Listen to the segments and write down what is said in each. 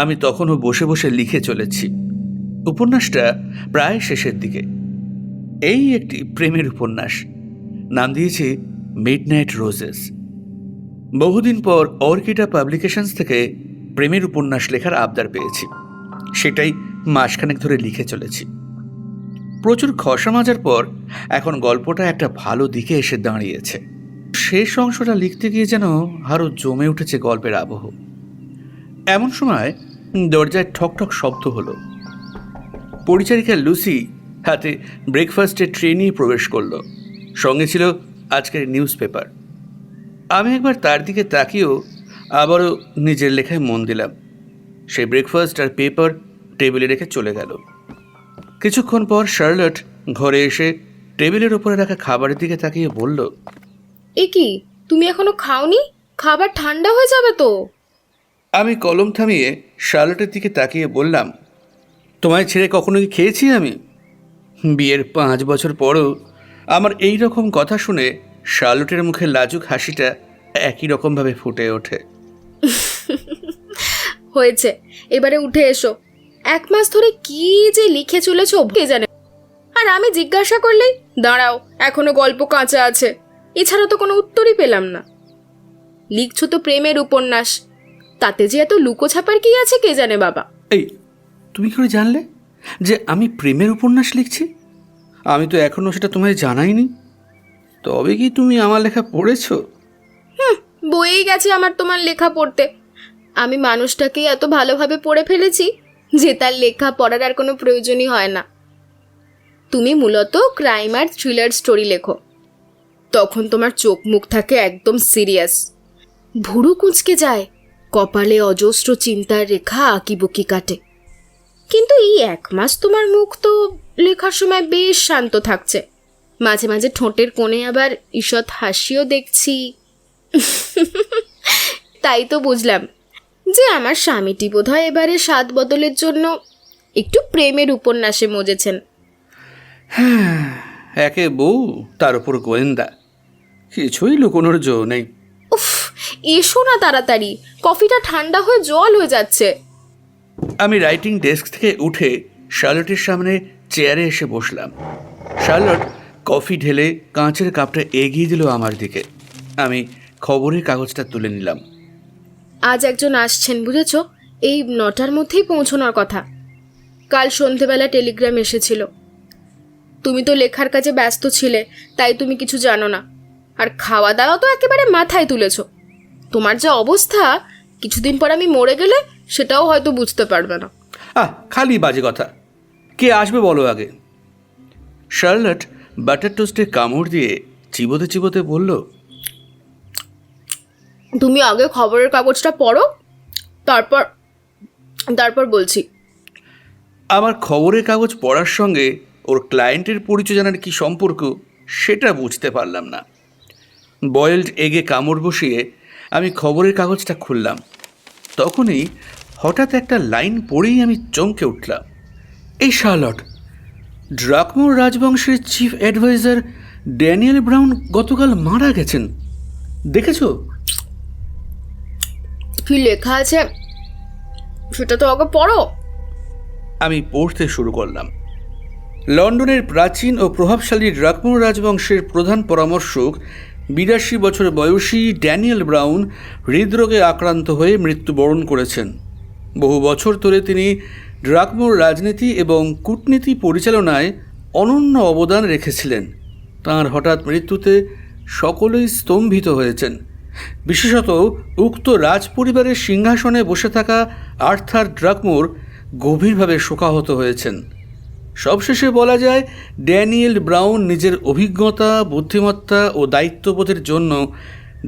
আমি তখনও বসে বসে লিখে চলেছি। উপন্যাসটা প্রায় শেষের দিকে। এই একটি প্রেমের উপন্যাস, নাম দিয়েছি মিডনাইট রোজেস। বহুদিন পর অর্কিডা পাবলিকেশনস থেকে প্রেমের উপন্যাস লেখার আবদার পেয়েছি, সেটাই মাসখানেক ধরে লিখে চলেছি। প্রচুর খসা মাজার পর এখন গল্পটা একটা ভালো দিকে এসে দাঁড়িয়েছে। শেষ অংশটা লিখতে গিয়ে যেন আরও জমে উঠেছে গল্পের আবহ। এমন সময় দরজায় ঠকঠক শব্দ হলো। পরিচারিকা লুসি হাতে ব্রেকফাস্টের ট্রে নিয়ে প্রবেশ করলো। সঙ্গে ছিল আজকের নিউজ পেপার। আমি একবার তার দিকে তাকিয়েও আবারও নিজের লেখায় মন দিলাম। সেই ব্রেকফাস্ট আর পেপার টেবিলে রেখে চলে গেল। কিছুক্ষণ পর শার্লট ঘরে এসে টেবিলের ওপরে রাখা খাবারের দিকে তাকিয়ে বলল, এ কি, তুমি এখনো খাওনি? খাবার ঠান্ডা হয়ে যাবে তো। আমি কলম থামিয়ে শার্লটের দিকে তাকিয়ে বললাম, তোমায় ছেড়ে কখনো কি খেয়েছি আমি? বিয়ের 5 বছর পরও আমার এই রকম কথা শুনে শার্লটের মুখে লাজুক হাসিটা একই রকমভাবে ফুটে ওঠে। হয়েছে, এবারে উঠে এসো। 1 মাস ধরে কি যে লিখে চলেছো কে জানে। আর আমি জিজ্ঞাসা করলেই দাঁড়াও, এখনো গল্প কাঁচা আছে, এছাড়া তো কোনো উত্তরই পেলাম না। লিখছো তো প্রেমের উপন্যাস, তাতে যে এত লুকোছাপার কি আছে কে জানে বাবা। এই, তুমি কি করে জানলে যে আমি প্রেমের উপন্যাস লিখছি? আমি তো এখনও সেটা তোমায় জানাইনি। তবে কি তুমি আমার লেখা পড়েছো? বইয়েই গেছে আমার তোমার লেখা পড়তে। আমি মানুষটাকেই এত ভালোভাবে পড়ে ফেলেছি যে তার লেখা পড়ার আর কোনো প্রয়োজনই হয় না। তুমি মূলত ক্রাইম আর থ্রিলার স্টোরি লেখো, তখন তোমার চোখ মুখ থাকে একদম সিরিয়াস, ভুরু কুঁচকে যায়, কপালে অজস্র চিন্তার রেখা আঁকিবুকি কাটে। কিন্তু এই 1 মাস তোমার মুখ তো লেখার সময় বেশ শান্ত থাকছে, মাঝে মাঝে ঠোঁটের কোণে আবার ঈষৎ হাসিও দেখছি। তাই তো বুঝলাম যে আমার স্বামীটি বোধহয় এবারে স্বাদ বদলের জন্য একটু প্রেমের উপন্যাসে মজেছেন। হ্যাঁ, একে বউ তার উপর গোয়েন্দা, কিছুই লুকোনোর জো নেই। উফ, এসো না তাড়াতাড়ি, কফিটা ঠান্ডা হয়ে জল হয়ে যাচ্ছে। আমি রাইটিং ডেস্ক থেকে উঠে শার্লটের সামনে চেয়ারে এসে বসলাম। শার্লট কফি ঢেলে কাঁচের কাপটা এগিয়ে দিল আমার দিকে। আমি খবরের কাগজটা তুলে নিলাম। আজ একজন আসছেন, বুঝেছ? এই 9টার মধ্যেই পৌঁছানোর কথা। কাল সন্ধেবেলা টেলিগ্রাম এসেছিল। তুমি তো লেখার কাজে ব্যস্ত ছিলে, তাই তুমি কিছু জানো না। আর খাওয়া দাওয়া তো একেবারে মাথায় তুলেছ। তোমার যা অবস্থা, কিছুদিন পর আমি মরে গেলে সেটাও হয়তো বুঝতে পারবে না। খালি বাজে কথা। কে আসবে বলো আগে? শার্লট বাটার টোস্টে কামড় দিয়ে চিবোতে চিবোতে বলল, তুমি আগে খবরের কাগজটা পড়ো, তারপর বলছি। আমার খবরের কাগজ পড়ার সঙ্গে ওর ক্লায়েন্টের পরিচয় জানার কি সম্পর্ক সেটা বুঝতে পারলাম না। বয়েলড এগে কামড় বসিয়ে আমি খবরের কাগজটা খুললাম। তখনই হঠাৎ একটা লাইন পড়েই আমি চমকে উঠলাম। এই শার্লট, ড্রাকমোর রাজবংশের চিফ অ্যাডভাইজার ড্যানিয়েল ব্রাউন গতকাল মারা গেছেন, দেখেছো? কি লেখা আছে সেটা তো আগে পড়ো। আমি পড়তে শুরু করলাম। লন্ডনের প্রাচীন ও প্রভাবশালী ড্রাকমোর রাজবংশের প্রধান পরামর্শক 82 বছর বয়সী ড্যানিয়েল ব্রাউন হৃদরোগে আক্রান্ত হয়ে মৃত্যুবরণ করেছেন। বহু বছর ধরে তিনি ড্রাকমোর রাজনীতি এবং কূটনীতি পরিচালনায় অনন্য অবদান রেখেছিলেন। তাঁর হঠাৎ মৃত্যুতে সকলেই স্তম্ভিত হয়েছেন। বিশেষত উক্ত রাজপরিবারের সিংহাসনে বসে থাকা আর্থার ড্রাকমোর গভীরভাবে শোকাহত হয়েছেন। সবশেষে বলা যায়, ড্যানিয়েল ব্রাউন নিজের অভিজ্ঞতা, বুদ্ধিমত্তা ও দায়িত্ববোধের জন্য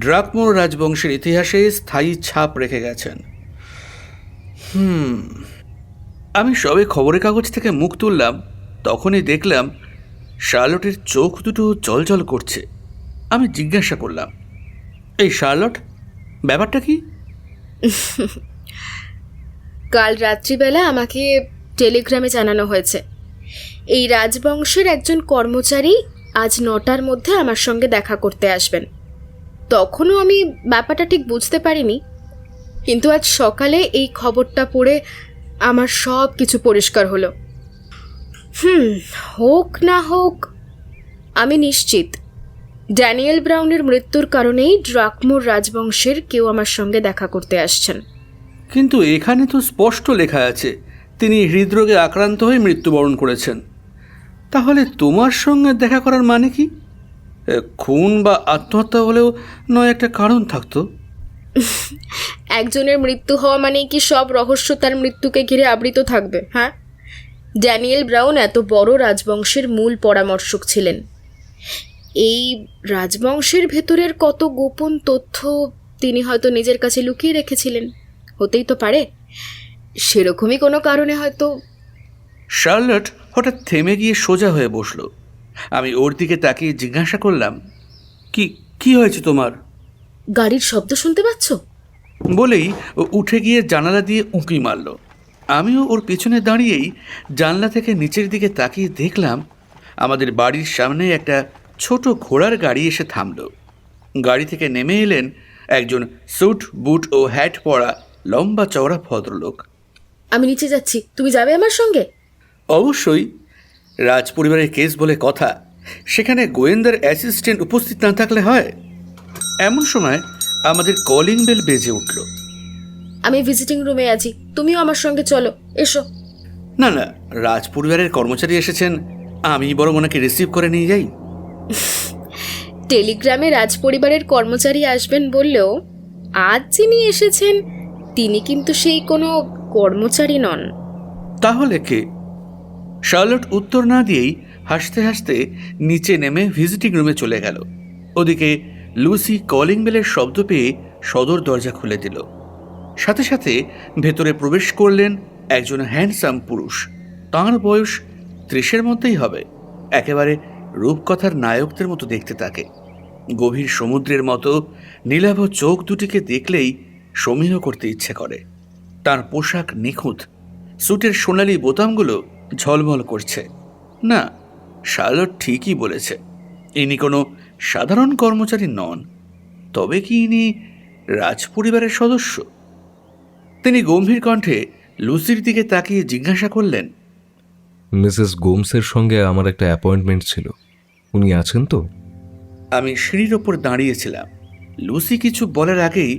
ড্রাকমোর রাজবংশের ইতিহাসে স্থায়ী ছাপ রেখে গেছেন। আমি সবে খবরের কাগজ থেকে মুখ তুললাম, তখনই দেখলাম শার্লটের চোখ দুটো জলজল করছে। আমি জিজ্ঞাসা করলাম, এই শার্লট, ব্যাপারটা কি? কাল রাত্রিবেলা আমাকে টেলিগ্রামে জানানো হয়েছে এই রাজবংশের একজন কর্মচারী আজ 9টার মধ্যে আমার সঙ্গে দেখা করতে আসবেন। তখনও আমি ব্যাপারটা ঠিক বুঝতে পারিনি। কিন্তু আজ সকালে এই খবরটা পড়ে আমার সব কিছু পরিষ্কার হলো। হোক না হোক, আমি নিশ্চিত ড্যানিয়েল ব্রাউনের মৃত্যুর কারণেই ড্রাকমোর রাজবংশের কেউ আমার সঙ্গে দেখা করতে আসছেন। কিন্তু এখানে তো স্পষ্ট লেখা আছে তিনি হৃদরোগে আক্রান্ত হয়ে মৃত্যুবরণ করেছেন। তাহলে তোমার সঙ্গে দেখা করার মানে কি? খুন বা আত্মহত্যা হলেও নয় একটা কারণ থাকতো। একজনের মৃত্যু হওয়া মানেই কি সব রহস্য তার মৃত্যুকে ঘিরে আবৃত থাকবে? হ্যাঁ, ড্যানিয়েল ব্রাউন এত বড় রাজবংশের মূল পরামর্শক ছিলেন। এই রাজবংশের ভেতরের কত গোপন তথ্য তিনি হয়তো নিজের কাছে লুকিয়ে রেখেছিলেন। হতেই তো পারে সেরকমই কোনো কারণে হয়তো। শার্লট হঠাৎ থেমে গিয়ে সোজা হয়ে বসল। আমি ওর দিকে তাকিয়ে জিজ্ঞাসা করলাম, কি কি হয়েছে তোমার? গাড়ির শব্দ শুনতে পাচ্ছ? বলেই ও উঠে গিয়ে জানালা দিয়ে উঁকি মারল। আমিও ওর পিছনে দাঁড়িয়েই জানলা থেকে নিচের দিকে তাকিয়ে দেখলাম আমাদের বাড়ির সামনে একটা ছোট ঘোড়ার গাড়ি এসে থামল। গাড়ি থেকে নেমে এলেন একজন স্যুট বুট ও হ্যাট পরা লম্বা চওড়া ভদ্রলোক। আমি নিচে যাচ্ছি, তুমি যাবে আমার সঙ্গে? অবশ্যই, রাজপরিবারের কেস বলে কথা, সেখানে গোয়েন্দার অ্যাসিস্ট্যান্ট উপস্থিত না থাকলে হয়? এমন সময় আমাদের কলিং বেল বেজে উঠল। আমি ভিজিটিং রুমে আছি, তুমিও আমার সঙ্গে চলো, এসো। না না, রাজপরিবারের কর্মচারী এসেছেন, আমি বরং ওনাকে রিসিভ করে নিয়ে যাই। টেলিগ্রামে রাজপরিবারের কর্মচারী আসবেন বললেও আজ যিনি এসেছেন তিনি কিন্তু সেই কোনো কর্মচারী নন। তাহলে কে? শার্লট উত্তর না দিয়েই হাসতে হাসতে নিচে নেমে ভিজিটিং রুমে চলে গেল। ওদিকে লুসি কলিং বেলের শব্দ পেয়ে সদর দরজা খুলে দিল। সাথে সাথে ভেতরে প্রবেশ করলেন একজন হ্যান্ডসাম পুরুষ। তাঁর বয়স 30-এর মধ্যেই হবে। একেবারে রূপকথার নায়কদের মতো দেখতে তাকে। গভীর সমুদ্রের মতো নীলাভ চোখ দুটিকে দেখলেই সমীহ করতে ইচ্ছে করে। তার পোশাক নিখুঁত, স্যুটের সোনালি বোতামগুলো ঝলমল করছে। না, শার্লট ঠিকই বলেছে, ইনি কোনো সাধারণ কর্মচারী নন। তবে কি ইনি রাজপরিবারের সদস্য? তিনি গম্ভীর কণ্ঠে লুসির দিকে তাকিয়ে জিজ্ঞাসা করলেন, মিসেস গোমসের সঙ্গে আমার একটা অ্যাপয়েন্টমেন্ট ছিল, উনি আছেন তো? আমি সিঁড়ির ওপর দাঁড়িয়েছিলাম। লুসি কিছু বলার আগেই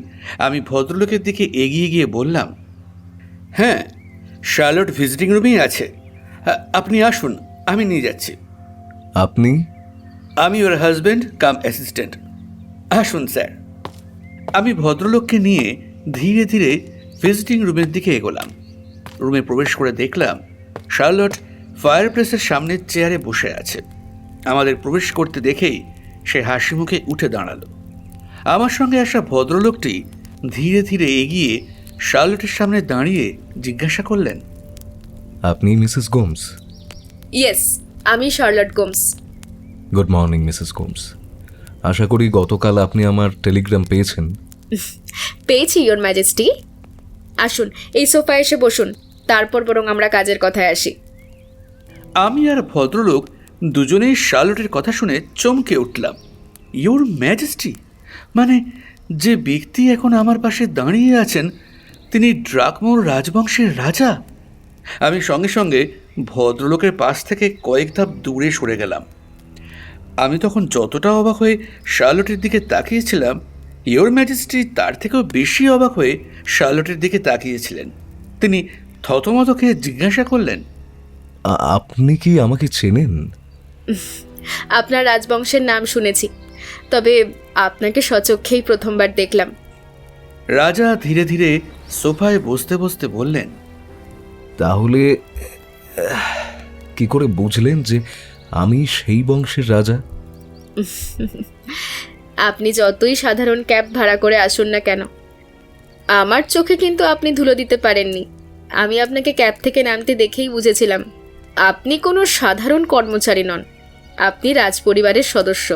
আমি ভদ্রলোকের দিকে এগিয়ে গিয়ে বললাম, হ্যাঁ, শার্লট ভিজিটিং রুমেই আছে, আপনি আসুন, আমি নিয়ে যাচ্ছি। আপনি? আমি ওর হাজব্যান্ড কাম অ্যাসিস্ট্যান্ট। আসুন স্যার। আমি ভদ্রলোককে নিয়ে ধীরে ধীরে ভিজিটিং রুমের দিকে এগোলাম। রুমে প্রবেশ করে দেখলাম শার্লট ফায়ারপ্লেসের সামনের চেয়ারে বসে আছে। আমাদের প্রবেশ করতে দেখেই সে হাসি মুখে উঠে দাঁড়ালো। আমার সঙ্গে আসা ভদ্রলোকটি ধীরে ধীরে এগিয়ে শার্লটের সামনে দাঁড়িয়ে জিজ্ঞাসা করলেন, আপনি মিসেস গোমস? ইয়েস, আমি Charlotte Gomes. Good morning Mrs Gomes. আশা করি গতকাল আপনি আমার টেলিগ্রাম পেয়েছেন। পেয়েছি ইয়োর ম্যাজেস্টি। আসুন, এই সোফায় এসে বসুন, তারপর বরং আমরা কাজের কথায় আসি। আমি আর ভদ্রলোক দুজনেই শার্লটের কথা শুনে চমকে উঠলাম। ইয়োর ম্যাজেস্টি মানে যে ব্যক্তি এখন আমার পাশে দাঁড়িয়ে আছেন তিনি ড্রাকমোর রাজবংশের রাজা। আমি সঙ্গে সঙ্গে ভদ্রলোকের পাশ থেকে কয়েক ধাপ দূরে সরে গেলাম। আমি তখন যতটা অবাক হয়ে শার্লটের দিকে তাকিয়েছিলাম, ইয়োর ম্যাজেস্টি তার থেকেও বেশি অবাক হয়ে শার্লটের দিকে তাকিয়েছিলেন। তিনি থতমত খেয়ে জিজ্ঞাসা করলেন, আপনি কি আমাকে চেনেন? আপনার রাজবংশের নাম শুনেছি, তবে আপনাকে স্বচক্ষেই প্রথমবার দেখলাম। রাজা ধীরে ধীরে সোফায় বসতে বসতে বললেন, তাহলে কি করে বুঝলেন যে আমি সেই বংশের রাজা? আপনি যতই সাধারণ ক্যাব ভাড়া করে আসুন না কেন, আমার চোখে কিন্তু আপনি ধুলো দিতে পারেননি। আমি আপনাকে ক্যাব থেকে নামতে দেখেই বুঝেছিলাম আপনি কোনো সাধারণ কর্মচারী নন, আপনি রাজপরিবারের সদস্য।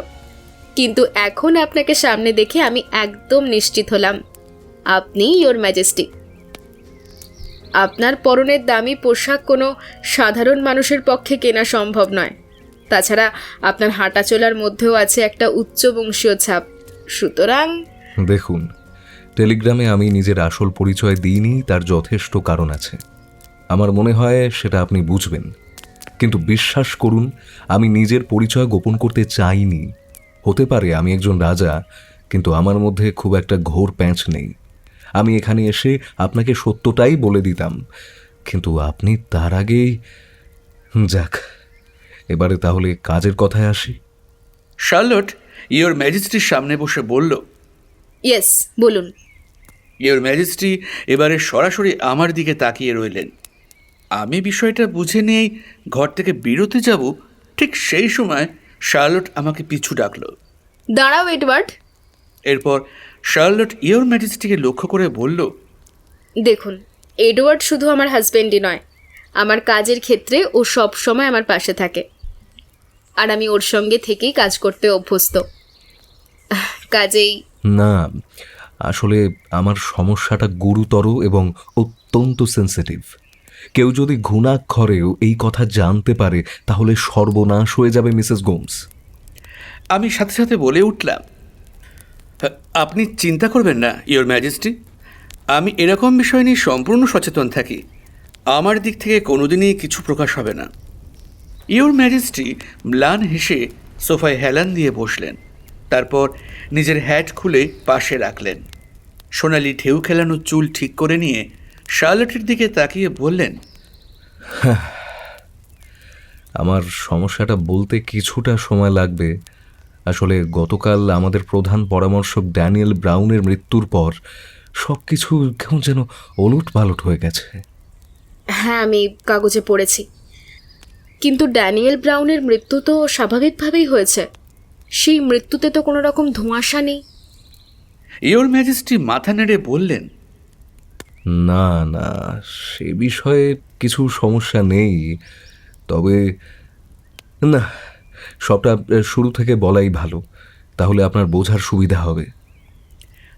কিন্তু এখন আপনাকে সামনে দেখে আমি একদম নিশ্চিত হলাম আপনি ইয়োর ম্যাজেস্টি। আপনার পরনের দামি পোশাক কোনো সাধারণ মানুষের পক্ষে কেনা সম্ভব নয়। তাছাড়া আপনার হাঁটাচলার মধ্যেও আছে একটা উচ্চবংশীয় ছাপ। সুতরাং দেখুন, টেলিগ্রামে আমি নিজের আসল পরিচয় দিইনি, তার যথেষ্ট কারণ আছে। আমার মনে হয় সেটা আপনি বুঝবেন। কিন্তু বিশ্বাস করুন, আমি নিজের পরিচয় গোপন করতে চাইনি। হতে পারে আমি একজন রাজা, কিন্তু আমার মধ্যে খুব একটা ঘোর প্যাঁচ নেই। আমি এখানে এসে আপনাকে সত্যটাই বলে দিতাম, কিন্তু আপনি তার আগেই... যাক, এবারে তাহলে কাজের কথায় আসি। শার্লট ইয়োর ম্যাজেস্টির সামনে বসে বলল, ইয়েস, বলুন। ইয়োর ম্যাজেস্টি এবারে সরাসরি আমার দিকে তাকিয়ে রইলেন। আমি বিষয়টা বুঝে নিয়েই ঘর থেকে বেরোতে যাব, ঠিক সেই সময় শার্লট আমাকে পিছু ডাকল। দাঁড়াও এডওয়ার্ড। এরপর শার্লট ইয়োর ম্যাজেস্টিকে লক্ষ্য করে বলল, দেখুন, এডওয়ার্ড শুধু আমার হাজবেন্ডই নয়, আমার কাজের ক্ষেত্রে ও সব সময় আমার পাশে থাকে, আর আমি ওর সঙ্গে থেকেই কাজ করতে অভ্যস্ত। কাজেই না, আসলে আমার সমস্যাটা গুরুতর এবং অত্যন্ত সেন্সিটিভ। কেউ যদি ঘুণাক্ষরেও এই কথা জানতে পারে তাহলে সর্বনাশ হয়ে যাবে মিসেস গোমস। আমি সাথে সাথে বলে উঠলাম, আপনি চিন্তা করবেন না ইয়োর ম্যাজেস্টি, আমি এরকম বিষয় নিয়ে সম্পূর্ণ সচেতন থাকি। আমার দিক থেকে কোনোদিনই কিছু প্রকাশ হবে না। ইয়োর ম্যাজেস্টি ম্লান হেসে সোফায় হেলান দিয়ে বসলেন। তারপর নিজের হ্যাট খুলে পাশে রাখলেন। সোনালি ঢেউ খেলানো চুল ঠিক করে নিয়ে শার্লটের দিকে তাকিয়ে বললেন, আমার সমস্যাটা বলতে কিছুটা সময় লাগবে। আসলে গতকাল আমাদের প্রধান পরামর্শক ড্যানিয়েল ব্রাউনের মৃত্যুর পর সব কিছু কেমন যেন ওলট পালট হয়ে গেছে। হ্যাঁ, আমি কাগজে পড়েছি, কিন্তু ড্যানিয়েল ব্রাউনের মৃত্যু তো স্বাভাবিকভাবেই হয়েছে। সেই মৃত্যুতে তো কোনো রকম ধোঁয়াশা নেই। ইয়োর ম্যাজেস্টি মাথা নেড়ে বললেন, না না, সে বিষয়ে কিছু সমস্যা নেই। তবে না, সবটা শুরু থেকে বলাই ভালো, তাহলে আপনার বোঝার সুবিধা হবে।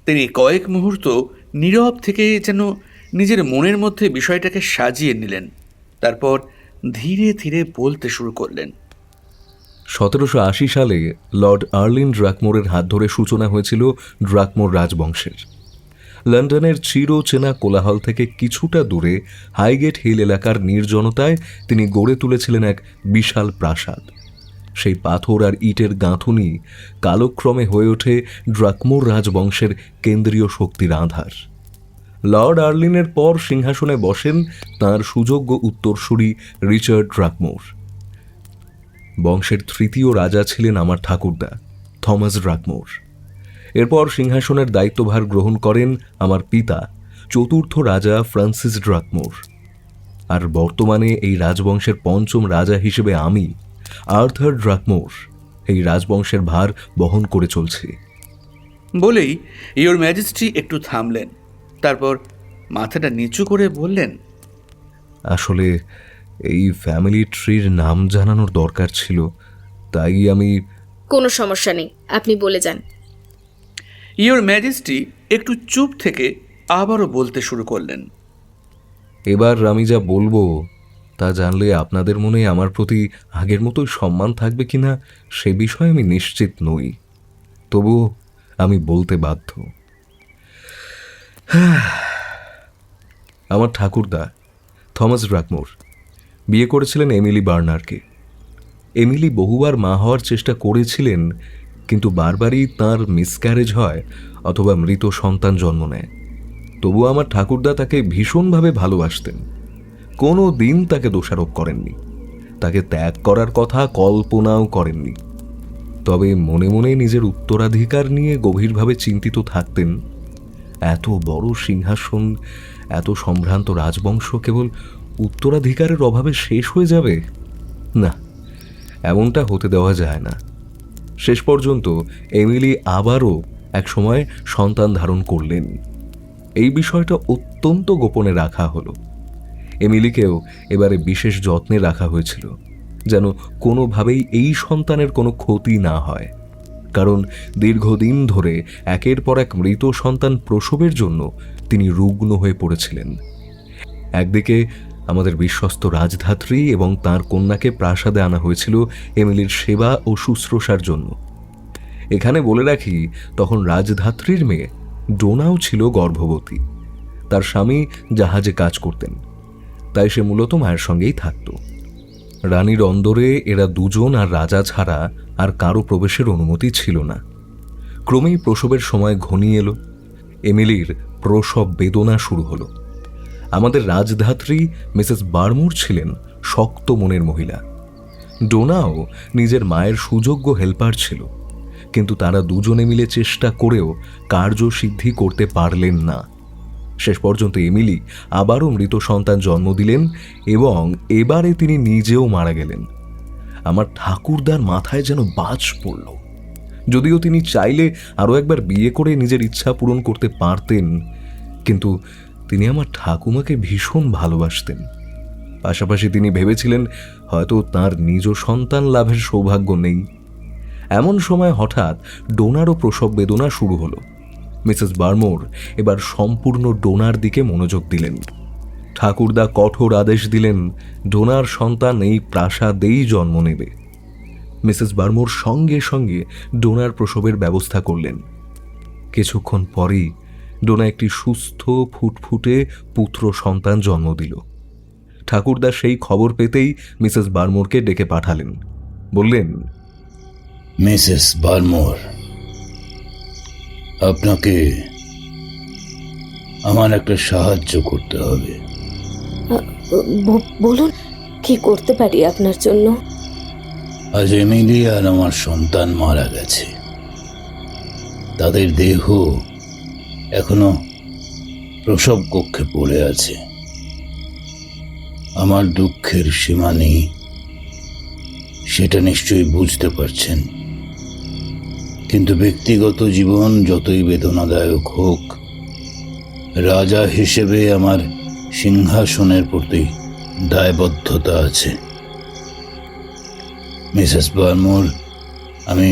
তিনি কয়েক মুহূর্ত নীরব থেকে যেন নিজের মনের মধ্যে বিষয়টাকে সাজিয়ে নিলেন। তারপর ধীরে ধীরে বলতে শুরু করলেন। 1780 সালে লর্ড আর্লিন ড্রাকমোরের হাত ধরে সূচনা হয়েছিল ড্রাকমোর রাজবংশের। লন্ডনের চিরচেনা কোলাহল থেকে কিছুটা দূরে হাইগেট হিল এলাকার নির্জনতায় তিনি গড়ে তুলেছিলেন এক বিশাল প্রাসাদ। সেই পাথর আর ইটের গাঁথুনি কালক্রমে হয়ে ওঠে ড্রাকমোর রাজবংশের কেন্দ্রীয় শক্তির আধার। লর্ড আর্লিনের পর সিংহাসনে বসেন তাঁর সুযোগ্য উত্তরসূরি রিচার্ড ড্রাকমোর। বংশের তৃতীয় রাজা ছিলেন আমার ঠাকুরদা থমাস ড্রাকমোর। এরপর সিংহাসনের দায়িত্বভার গ্রহণ করেন আমার পিতা চতুর্থ রাজা ফ্রান্সিস ড্রাকমোর। আর বর্তমানে এই রাজবংশের পঞ্চম রাজা হিসেবে আমি আর্থার ড্রাকমোর এই রাজবংশের ভার বহন করে চলছি। বলেই ইয়োর ম্যাজেস্টি একটু থামলেন। তারপর মাথাটা নিচু করে বললেন, আসলে এই ফ্যামিলি ট্রির নাম জানানোর দরকার ছিল, তাই আমি... কোনো সমস্যা নেই, আপনি বলে যান। ইয়োর ম্যাজেস্টি একটু চুপ থেকে আবারও বলতে শুরু করলেন, এবার আমি যা বলবো তা জানলে আপনাদের মনে আমার প্রতি আগের মতোই সম্মান থাকবে কিনা সে বিষয়ে আমি নিশ্চিত নই, তবুও আমি বলতে বাধ্য। আমার ঠাকুরদা থমাস ড্রাকমোর বিয়ে করেছিলেন এমিলি বার্নারকে। এমিলি বহুবার মা হওয়ার চেষ্টা করেছিলেন, কিন্তু বারবারই তাঁর মিসক্যারেজ হয় অথবা মৃত সন্তান জন্ম নেয়। তবু আমার ঠাকুরদা তাকে ভীষণভাবে ভালোবাসতেন, কোনো দিন তাকে দোষারোপ করেননি, তাকে ত্যাগ করার কথা কল্পনাও করেননি। তবে মনে মনে নিজের উত্তরাধিকার নিয়ে গভীরভাবে চিন্তিত থাকতেন। এত বড় সিংহাসন, এত সম্ভ্রান্ত রাজবংশ কেবল উত্তরাধিকারের অভাবে শেষ হয়ে যাবে? না, এমনটা হতে দেওয়া যায় না। শেষ পর্যন্ত এমিলি আবারও একসময় সন্তান ধারণ করলেন। এই বিষয়টা অত্যন্ত গোপনে রাখা হলো। এমিলিকেও এবারে বিশেষ যত্নে রাখা হয়েছিল, যেন কোনোভাবেই এই সন্তানের কোনো ক্ষতি না হয়। কারণ দীর্ঘদিন ধরে একের পর এক মৃত সন্তান প্রসবের জন্য তিনি রুগ্ন হয়ে পড়েছিলেন। একদিকে আমাদের বিশ্বস্ত রাজধাত্রী এবং তার কন্যাকে প্রাসাদে আনা হয়েছিল এমিলির সেবা ও শুশ্রূষার জন্য। এখানে বলে রাখি, তখন রাজধাত্রীর মেয়ে ডোনাও ছিল গর্ভবতী। তার স্বামী জাহাজে কাজ করতেন, তাই সে মূলত মায়ের সঙ্গেই থাকত। রানীর অন্দরে এরা দুজন আর রাজা ছাড়া আর কারো প্রবেশের অনুমতি ছিল না। ক্রমেই প্রসবের সময় ঘনিয়ে এলো। এমিলির প্রসব বেদনা শুরু হলো। আমাদের রাজধাত্রী মিসেস বার্মুর ছিলেন শক্ত মনের মহিলা। ডোনাও নিজের মায়ের সুযোগ্য হেল্পার ছিল, কিন্তু তারা দুজনে মিলে চেষ্টা করেও কার্যসিদ্ধি করতে পারলেন না। শেষ পর্যন্ত এমিলি আবারও মৃত সন্তান জন্ম দিলেন এবং এবারে তিনি নিজেও মারা গেলেন। আমার ঠাকুরদার মাথায় যেন বাজ পড়ল। যদিও তিনি চাইলে আরও একবার বিয়ে করে নিজের ইচ্ছা পূরণ করতে পারতেন, কিন্তু তিনি আমার ঠাকুমাকে ভীষণ ভালোবাসতেন। পাশাপাশি তিনি ভেবেছিলেন হয়তো তার নিজ সন্তান লাভের সৌভাগ্য নেই। এমন সময় হঠাৎ ডোনারও প্রসব বেদনা শুরু হলো। মিসেস বার্মোর এবার সম্পূর্ণ ডোনার দিকে মনোযোগ দিলেন। ঠাকুরদা কঠোর আদেশ দিলেন ডোনার সন্তান এই প্রাসাদেই জন্ম নেবে। মিসেস বার্মোর সঙ্গে সঙ্গে ডোনার প্রসবের ব্যবস্থা করলেন। কিছুক্ষণ পরেই ডোনা একটি সুস্থ ফুটফুটে পুত্র সন্তান জন্ম দিল। ঠাকুরদা সেই খবর পেতেই মিসেস বার্মোরকে ডেকে পাঠালেন। বললেন, মিসেস বার্মোর, আপনাকে আমার একটা সাহায্য করতে হবে। বলুন, কি করতে পারি আপনার জন্য? আজ এমিলি আর আমার সন্তান মারা গেছে। তাদের দেহ এখনো প্রসব কক্ষে পড়ে আছে। আমার দুঃখের সীমা নেই, সেটা নিশ্চয়ই বুঝতে পারছেন। কিন্তু ব্যক্তিগত জীবন যতই বেদনাদায়ক হোক, রাজা হিসেবে আমার সিংহাসনের প্রতি দায়বদ্ধতা আছে। মিসেস বার্মোর, আমি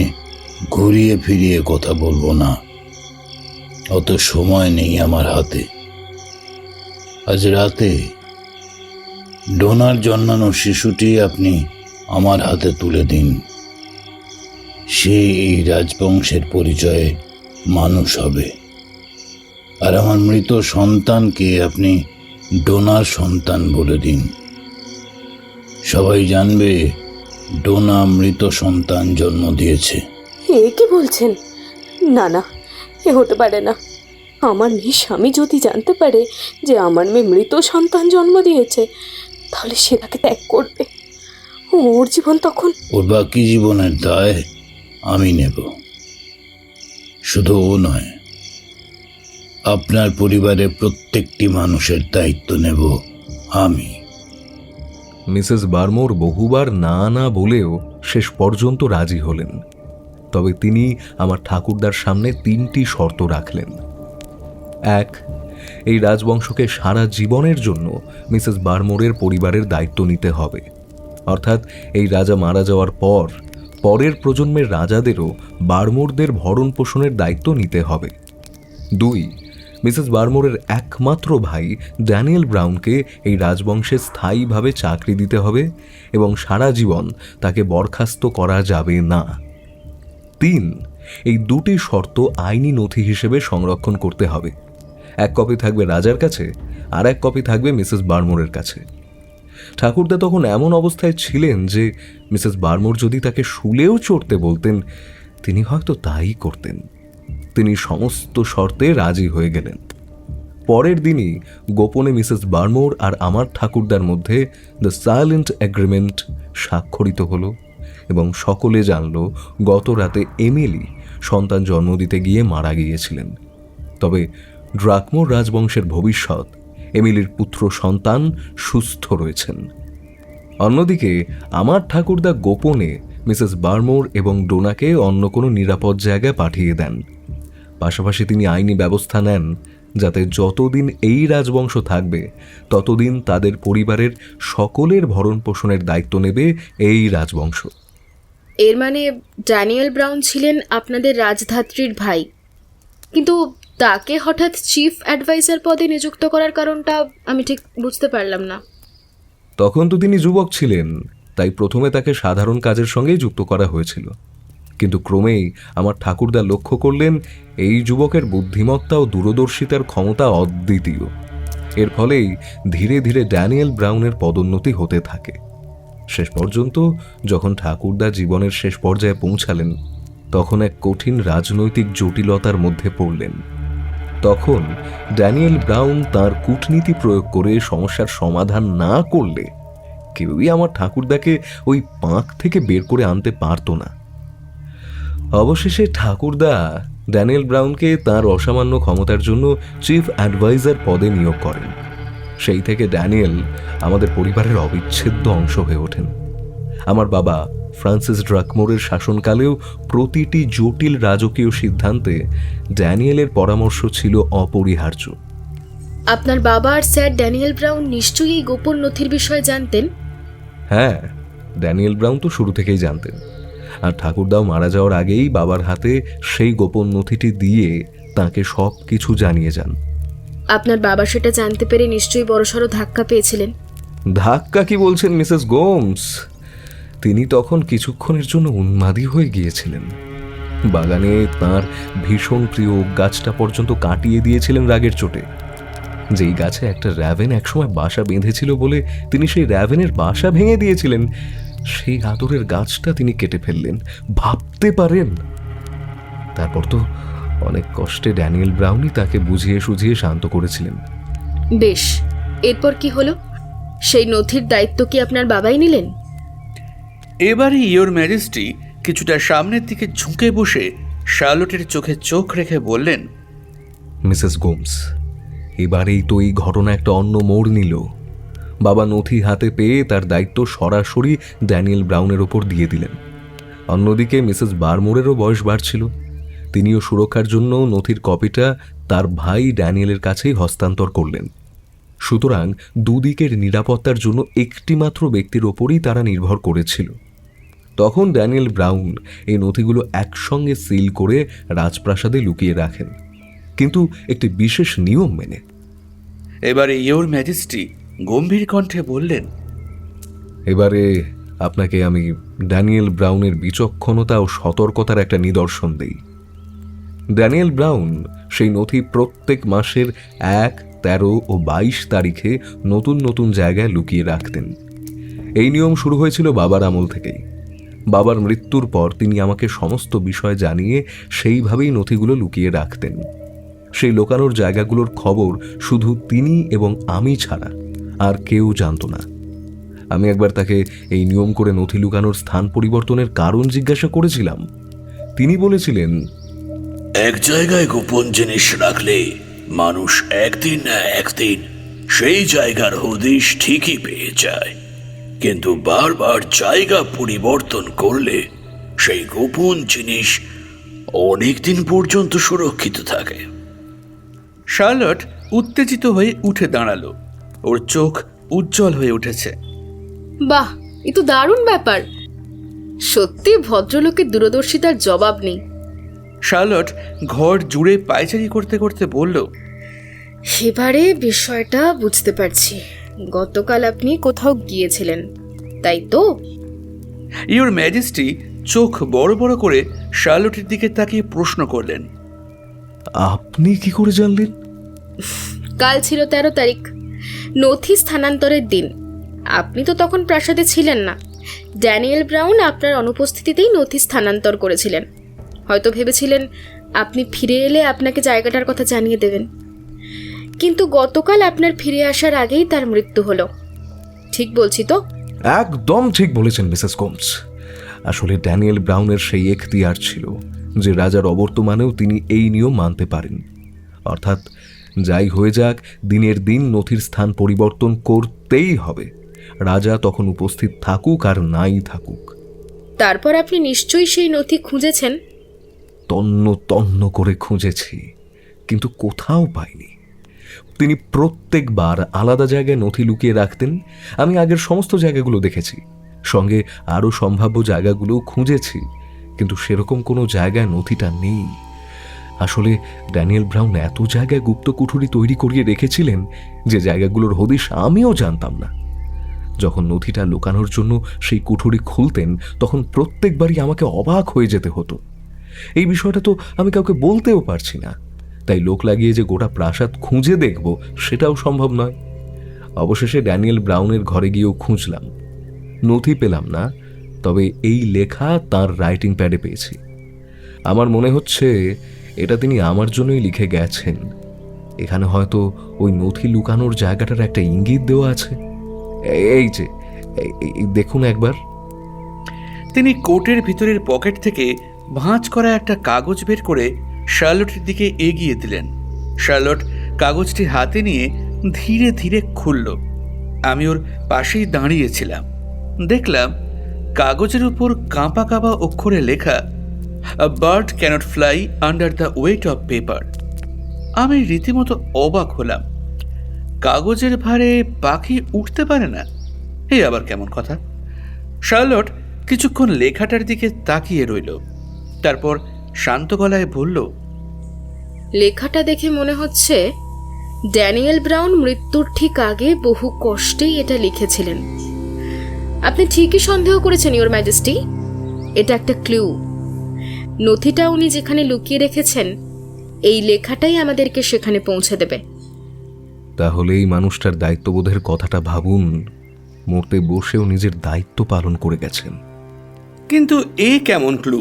ঘুরিয়ে ফিরিয়ে কথা বলবো না, অত সময় নেই আমার হাতে। আজ রাতে ডোনার জন্মানো শিশুটি আপনি আমার হাতে তুলে দিন। সে এই রাজবংশের পরিচয়ে মানুষ হবে, আর আমার মৃত সন্তানকে আপনি ডোনার সন্তান বলে দিন। সবাই জানবে ডোনা মৃত সন্তান জন্ম দিয়েছে। এ কি বলছেন? না না, এ হতে পারে না। আমার মেয়ে স্বামী যদি জানতে পারে যে আমার মেয়ে মৃত সন্তান জন্ম দিয়েছে, তাহলে সে তাকে ত্যাগ করবে। ওর জীবন তখন। ওর বাকি জীবনের দায় আমি নেব। শুধু ও নয়, আপনার পরিবারের প্রত্যেকটি মানুষের দায়িত্ব নেব আমি। মিসেস বার্মোর বহুবার না না বলেও শেষ পর্যন্ত রাজি হলেন। তবে তিনি আমার ঠাকুরদার সামনে 3টি শর্ত রাখলেন। 1, এই রাজবংশকে সারা জীবনের জন্য মিসেস বার্মোরের পরিবারের দায়িত্ব নিতে হবে, অর্থাৎ এই রাজা মারা যাওয়ার পর পরের প্রজন্মের রাজাদেরও বার্মোরদের ভরণ পোষণের দায়িত্ব নিতে হবে। 2, মিসেস বার্মোরের একমাত্র ভাই ড্যানিয়েল ব্রাউনকে এই রাজবংশে স্থায়ীভাবে চাকরি দিতে হবে এবং সারা জীবন তাকে বরখাস্ত করা যাবে না। 3, এই 2টি শর্ত আইনি নথি হিসেবে সংরক্ষণ করতে হবে। 1 কপি থাকবে রাজার কাছে, আর 1 কপি থাকবে মিসেস বার্মোরের কাছে। ঠাকুরদা তখন এমন অবস্থায় ছিলেন যে মিসেস বার্মোর যদি তাকে শুলেও চড়তে বলতেন, তিনি হয়তো তাই করতেন। তিনি সমস্ত শর্তে রাজি হয়ে গেলেন। পরের দিনই গোপনে মিসেস বার্মোর আর আমার ঠাকুরদার মধ্যে দ্য সাইলেন্ট এগ্রিমেন্ট স্বাক্ষরিত হলো এবং সকলে জানল গত রাতে এমিলি সন্তান জন্ম দিতে গিয়ে মারা গিয়েছিলেন। তবে ড্রাকমোর রাজবংশের ভবিষ্যৎ, এমিলির পুত্র সন্তান সুস্থ রয়েছেন। অন্যদিকে আমার ঠাকুরদা গোপনে মিসেস বার্মোর এবং ডোনাকে অন্য কোনো নিরাপদ জায়গায় পাঠিয়ে দেন। পাশাপাশি তিনি আইনি ব্যবস্থা নেন যাতে যতদিন এই রাজবংশ থাকবে ততদিন তাদের পরিবারের সকলের ভরণ পোষণের দায়িত্ব নেবে এই রাজবংশ। এর মানে ড্যানিয়েল ব্রাউন ছিলেন আপনাদের রাজধাত্রীর ভাই, কিন্তু তাকে হঠাৎ চিফ অ্যাডভাইজার পদে নিযুক্ত করার কারণটা আমি ঠিক বুঝতে পারলাম না। তখন তো তিনি যুবক ছিলেন, তাই প্রথমে তাকে সাধারণ কাজের সঙ্গেই যুক্ত করা হয়েছিল। কিন্তু ক্রমেই আমার ঠাকুরদা লক্ষ্য করলেন এই যুবকের বুদ্ধিমত্তা ও দূরদর্শিতার ক্ষমতা অদ্বিতীয়। এর ফলেই ধীরে ধীরে ড্যানিয়েল ব্রাউনের পদোন্নতি হতে থাকে। শেষ পর্যন্ত যখন ঠাকুরদা জীবনের শেষ পর্যায়ে পৌঁছালেন, তখন এক কঠিন রাজনৈতিক জটিলতার মধ্যে পড়লেন। তখন ড্যানিয়েল ব্রাউন তার কূটনীতি প্রয়োগ করে সমস্যার সমাধান না করলে কেউই আমার ঠাকুরদাকে ওই পাঁক থেকে বের করে আনতে পারত না। অবশেষে ঠাকুরদা ড্যানিয়েল ব্রাউনকে তার অসামান্য ক্ষমতার জন্য চিফ অ্যাডভাইজার পদে নিয়োগ করেন। সেই থেকে ড্যানিয়েল আমাদের পরিবারের অবিচ্ছেদ্য অংশ হয়ে ওঠেন। আমার বাবা ফ্রান্সিস ড্রাকমোরের শাসনকালেও প্রতিটি জটিল রাজকীয় সিদ্ধান্তে ড্যানিয়েলের পরামর্শ ছিল অপরিহার্য। আপনার বাবা আর স্যার ড্যানিয়েল ব্রাউন নিশ্চয়ই এই গোপন নথির বিষয়ে জানতেন। হ্যাঁ, ড্যানিয়েল ব্রাউন তো শুরু থেকেই জানতেন, আর ঠাকুরদাও মারা যাওয়ার আগেই বাবার হাতে সেই গোপন নথিটি দিয়ে তাকে সব কিছু জানিয়ে যান। আপনার বাবা সেটা জানতে পেরে নিশ্চয়ই বড়সড় ধাক্কা পেয়েছিলেন। ধাক্কা কি বলছেন মিসেস গোমস? তিনি তখন কিছুক্ষণের জন্য উন্মাদী হয়ে গিয়েছিলেন। বাগানে তার ভীষণ প্রিয় গাছটা পর্যন্ত কাটিয়ে দিয়েছিলেন রাগের চোটে। যেই গাছে একটা র্যাভেন একসময় বাসা বেঁধেছিল বলে তিনি সেই র্যাভেনের বাসা ভেঙে দিয়েছিলেন, সেই আদরের গাছটা তিনি কেটে ফেললেন। ভাবতে পারেন? তারপর তো অনেক কষ্টে ড্যানিয়েল ব্রাউনই তাকে বুঝিয়ে সুঝিয়ে শান্ত করেছিলেন। বেশ, এরপর কি হলো? সেই নথির দায়িত্ব কি আপনার বাবাই নিলেন? এবারে ইয়োর ম্যাজেস্টি কিছুটা সামনের দিকে ঝুঁকে বসে শার্লটের চোখে চোখ রেখে বললেন, মিসেস গোমস, এবারেই তো এই ঘটনা একটা অন্য মোড় নিল। বাবা নথি হাতে পেয়ে তার দায়িত্ব সরাসরি ড্যানিয়েল ব্রাউনের ওপর দিয়ে দিলেন। অন্যদিকে মিসেস বারমোরেরও বয়স বাড়ছিল। তিনিও সুরক্ষার জন্য নথির কপিটা তার ভাই ড্যানিয়েলের কাছেই হস্তান্তর করলেন। সুতরাং দুদিকের নিরাপত্তার জন্য একটিমাত্র ব্যক্তির ওপরই তারা নির্ভর করেছিল। তখন ড্যানিয়েল ব্রাউন এই নথিগুলো একসঙ্গে সিল করে রাজপ্রাসাদে লুকিয়ে রাখেন, কিন্তু একটি বিশেষ নিয়ম মেনে। এবারে ইয়োর ম্যাজেস্টি গম্ভীর কণ্ঠে বললেন, এবারে আপনাকে আমি ড্যানিয়েল ব্রাউনের বিচক্ষণতা ও সতর্কতার একটা নিদর্শন দেই। ড্যানিয়েল ব্রাউন সেই নথি প্রত্যেক মাসের 1, 13 ও 22 তারিখে নতুন নতুন জায়গায় লুকিয়ে রাখতেন। এই নিয়ম শুরু হয়েছিল বাবার আমল থেকেই। বাবার মৃত্যুর পর তিনি আমাকে সমস্ত বিষয় জানিয়ে সেইভাবেই নথিগুলো লুকিয়ে রাখতেন। সেই লুকানোর জায়গাগুলোর খবর শুধু তিনি এবং আমি ছাড়া আর কেউ জানত না। আমি একবার তাকে এই নিয়ম করে নথি লুকানোর স্থান পরিবর্তনের কারণ জিজ্ঞাসা করেছিলাম। তিনি বলেছিলেন, এক জায়গায় গোপন জিনিস রাখলে মানুষ একদিন না একদিন সেই জায়গার হদিশ ঠিকই পেয়ে যায়, কিন্তু বারবার জায়গা পরিবর্তন করলে সেই গোপন জিনিস অনেকদিন পর্যন্ত সুরক্ষিত থাকে। শার্লট উত্তেজিত হয়ে উঠে দাঁড়ালো। ওর চোখ উজ্জ্বল হয়ে উঠেছে। বাহ, এ তো দারুণ ব্যাপার। সত্যি ভদ্রলোকের দূরদর্শিতার জবাব নেই। শার্লট ঘর জুড়ে পায়চারি করতে করতে বলল, এবারে বিষয়টা বুঝতে পারছি। গতকাল আপনি কোথাও গিয়েছিলেন, তাই তো? ইয়োর ম্যাজেস্টি চোখ বড় বড় করে শার্লটের দিকে তাকিয়ে প্রশ্ন করলেন, আপনি কি করে জানলেন? কাল ছিল 13 তারিখ, নথি স্থানান্তরের দিন। আপনি তো তখন প্রাসাদে ছিলেন না। ড্যানিয়েল ব্রাউন আপনার অনুপস্থিতিতেই নথি স্থানান্তর করেছিলেন। হয়তো ভেবেছিলেন আপনি ফিরে এলে আপনাকে জায়গাটার কথা জানিয়ে দেবেন, কিন্তু গতকাল আপনার ফিরে আসার আগেই তার মৃত্যু হলো। ঠিক বলছি তো? একদম ঠিক বলেছেন মিসেস গোমস। আসলে ড্যানিয়েল ব্রাউনের সেই এখতিয়ার ছিল যে রাজার অবর্তমানেও তিনি এই নিয়ম মানতে পারেন। অর্থাৎ যাই হয়ে যাক, দিনের দিন নথির স্থান পরিবর্তন করতেই হবে, রাজা তখন উপস্থিত থাকুক আর নাই থাকুক। তারপর আপনি নিশ্চয়ই সেই নথি খুঁজেছেন। তন্ন তন্ন করে খুঁজেছি, কিন্তু কোথাও পাইনি। তিনি প্রত্যেকবার আলাদা জায়গায় নথি লুকিয়ে রাখতেন। আমি আগের সমস্ত জায়গাগুলো দেখেছি, সঙ্গে আরও সম্ভাব্য জায়গাগুলোও খুঁজেছি, কিন্তু সেরকম কোনো জায়গায় নথিটা নেই। আসলে ড্যানিয়েল ব্রাউন এত জায়গায় গুপ্ত কুঠুরি তৈরি করিয়ে রেখেছিলেন যে জায়গাগুলোর হদিশ আমিও জানতাম না। যখন নথিটা লুকানোর জন্য সেই কুঠুরি খুলতেন তখন প্রত্যেকবারই আমাকে অবাক হয়ে যেতে হতো। এই বিষয়টা তো আমি কাউকে বলতেও পারছি না, তাই লোক লাগিয়ে যে গোটা প্রাসাদ খুঁজে দেখব সেটাও সম্ভব নয়। অবশেষে ড্যানিয়েল ব্রাউনের ঘরে গিয়েও খুঁজলাম, নথি পেলাম না, তবে এই লেখা তার রাইটিং প্যাডে পেয়েছি। আমার মনে হচ্ছে এটা তিনি আমার জন্যই লিখে গেছেন। এখানে হয়তো ওই নথি লুকানোর জায়গাটার একটা ইঙ্গিত দেওয়া আছে। এই যে দেখুন একবার। তিনি কোটের ভিতরের পকেট থেকে ভাঁজ করা একটা কাগজ বের করে শার্লটের দিকে এগিয়ে দিলেন। শার্লট কাগজটি হাতে নিয়ে ধীরে ধীরে খুলল। আমি ওর পাশেই দাঁড়িয়েছিলাম। দেখলাম কাগজের উপর কাঁপা কাঁপা অক্ষরে লেখা, "a bird can't fly under the weight of paper." আমি রীতিমতো অবাক হলাম। কাগজের ভারে পাখি উঠতে পারে না? এই আবার কেমন কথা? শার্লট কিছুক্ষণ লেখাটার দিকে তাকিয়ে রইল, তারপর শান্ত গলায় বলল, লেখাটা দেখে মনে হচ্ছে ড্যানিয়েল ব্রাউন মৃত্যুর ঠিক আগে বহু কষ্টেই এটা লিখেছিলেন। আপনি ঠিকই সন্দেহ করেছেন, ইওর ম্যাজেস্টি। এটা একটা ক্লু। নথিটা উনি যেখানে লুকিয়ে রেখেছেন, এই লেখাটাই আমাদেরকে সেখানে পৌঁছে দেবে। তাহলে এই মানুষটার দায়িত্ববোধের কথাটা ভাবুন। মরতে বসেও নিজের দায়িত্ব পালন করে গেছেন। কিন্তু এ কেমন ক্লু?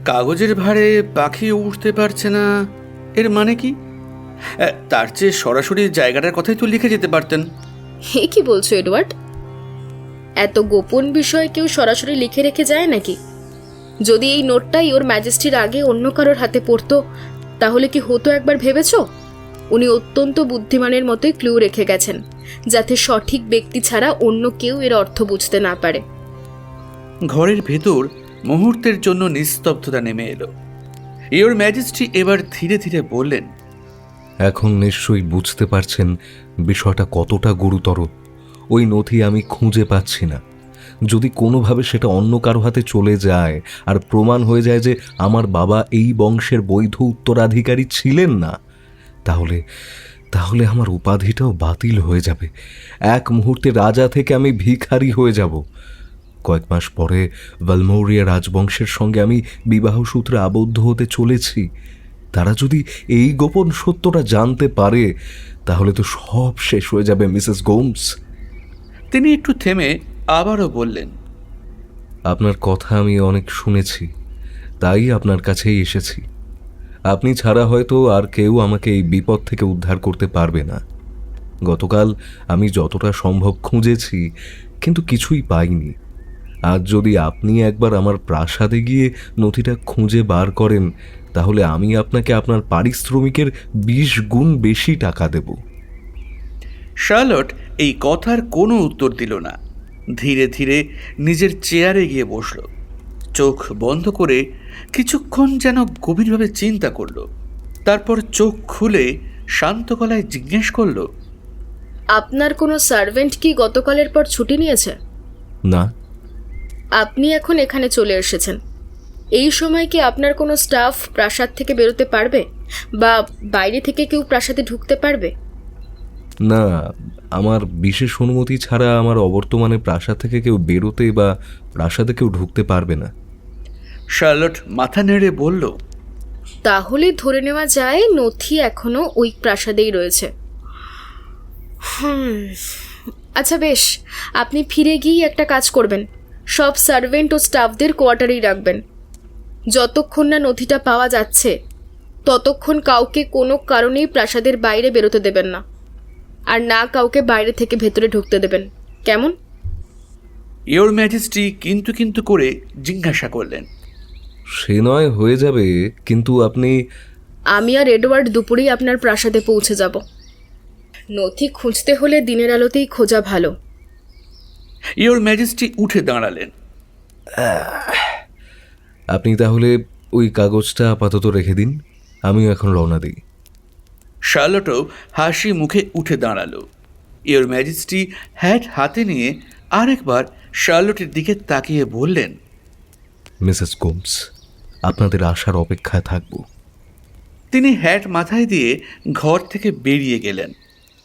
কাগজের ভারে পাখি উঠতে পারছে না, এর মানে কি? তার চেয়ে সরাসরি জায়গাটার কথাই তো লিখে যেতে পারতেন। হে, কি বলছো এডওয়ার্ড? এত গোপন বিষয় কেউ সরাসরি লিখে রেখে যায় নাকি? যদি এই নোটটা ইওর ম্যাজেস্টির আগে অন্য কারোর হাতে পড়তো, তাহলে কি হতো একবার ভেবেছো? উনি অত্যন্ত বুদ্ধিমানের মতোই ক্লু রেখে গেছেন, যাতে সঠিক ব্যক্তি ছাড়া অন্য কেউ এর অর্থ বুঝতে না পারে। ঘরের ভেতর মুহূর্তের জন্য নিস্তব্ধতা নেমে এলো। ইওর ম্যাজেস্টি এবার ধীরে ধীরে বললেন, এখন নিশ্চয়ই বুঝতে পারছেন বিষয়টা কতটা গুরুতর। ওই নথি আমি খুঁজে পাচ্ছি না। যদি কোনোভাবে সেটা অন্য কারো হাতে চলে যায় আর প্রমাণ হয়ে যায় যে আমার বাবা এই বংশের বৈধ উত্তরাধিকারী ছিলেন না, তাহলে তাহলে আমার উপাধিটাও বাতিল হয়ে যাবে। এক মুহূর্তে রাজা থেকে আমি ভিখারি হয়ে যাব। কয়েক মাস পরে ভালমোরিয়া রাজবংশের সঙ্গে আমি বিবাহসূত্রে আবদ্ধ হতে চলেছি। তারা যদি এই গোপন সত্যটা জানতে পারে, তাহলে তো সব শেষ হয়ে যাবে মিসেস গোমস। তিনি একটু থেমে আবারও বললেন, আপনার কথা আমি অনেক শুনেছি, তাই আপনার কাছেই এসেছি। আপনি ছাড়া হয়তো আর কেউ আমাকে এই বিপদ থেকে উদ্ধার করতে পারবে না। গতকাল আমি যতটা সম্ভব খুঁজেছি, কিন্তু কিছুই পাইনি। আজ যদি আপনি একবার আমার প্রাসাদে গিয়ে নথিটা খুঁজে বার করেন, তাহলে আমি আপনাকে আপনার পারিশ্রমিকের 20 গুণ বেশি টাকা দেব। শার্লট এই কথার কোনো উত্তর দিল না। ধীরে ধীরে নিজের চেয়ারে গিয়ে বসল। চোখ বন্ধ করে কিছুক্ষণ যেন গভীরভাবে চিন্তা করল। তারপর চোখ খুলে শান্ত গলায় জিজ্ঞেস করল, আপনার কোনো সার্ভেন্ট কি গতকালের পর ছুটি নিয়েছে? না। আপনি এখন এখানে চলে এসেছেন। এই সময় কি আপনার কোনো স্টাফ প্রাসাদ থেকে বেরোতে পারবে, বা বাইরে থেকে কেউ প্রাসাদে ঢুকতে পারবে? না, আমার বিশেষ অনুমতি ছাড়া আমার অবর্তমানে প্রাসাদ থেকে কেউ বেরোতে বা প্রাসাদে কেউ ঢুকতে পারবে না। শার্লট মাথা নেড়ে বলল, তাহলে ধরে নেওয়া যায় নথি এখনো ওই প্রাসাদেই রয়েছে। আচ্ছা বেশ, আপনি ফিরে গিয়ে একটা কাজ করবেন। সব সার্ভেন্ট ও স্টাফদের কোয়ার্টারেই রাখবেন। যতক্ষণ না নথিটা পাওয়া যাচ্ছে, ততক্ষণ কাউকে কোনো কারণেই প্রাসাদের বাইরে বেরোতে দেবেন না, আর না কাউকে বাইরে থেকে ভেতরে ঢুকতে দেবেন। কেমন? ইওর ম্যাজেস্টি কিন্তু কিন্তু করে জিজ্ঞাসা করলেন, সে নয় হয়ে যাবে, কিন্তু আপনি... আমি আর এডওয়ার্ড দুপুরেই আপনার প্রাসাদে পৌঁছে যাব। নথি খুঁজতে হলে দিনের আলোতেই খোঁজা ভালো। ইওর ম্যাজেস্টি উঠে দাঁড়ালেন। আপনি তাহলে ওই কাগজটা আপাতত রেখে দিন, আমিও এখন রওনা দিই। শার্লটও হাসি মুখে উঠে দাঁড়ালো। ইওর ম্যাজেস্টি হ্যাট হাতে নিয়ে আরেকবার শার্লটের দিকে তাকিয়ে বললেন, মিসেস গোমস, আপনাদের আসার অপেক্ষায় থাকব। তিনি হ্যাট মাথায় দিয়ে ঘর থেকে বেরিয়ে গেলেন।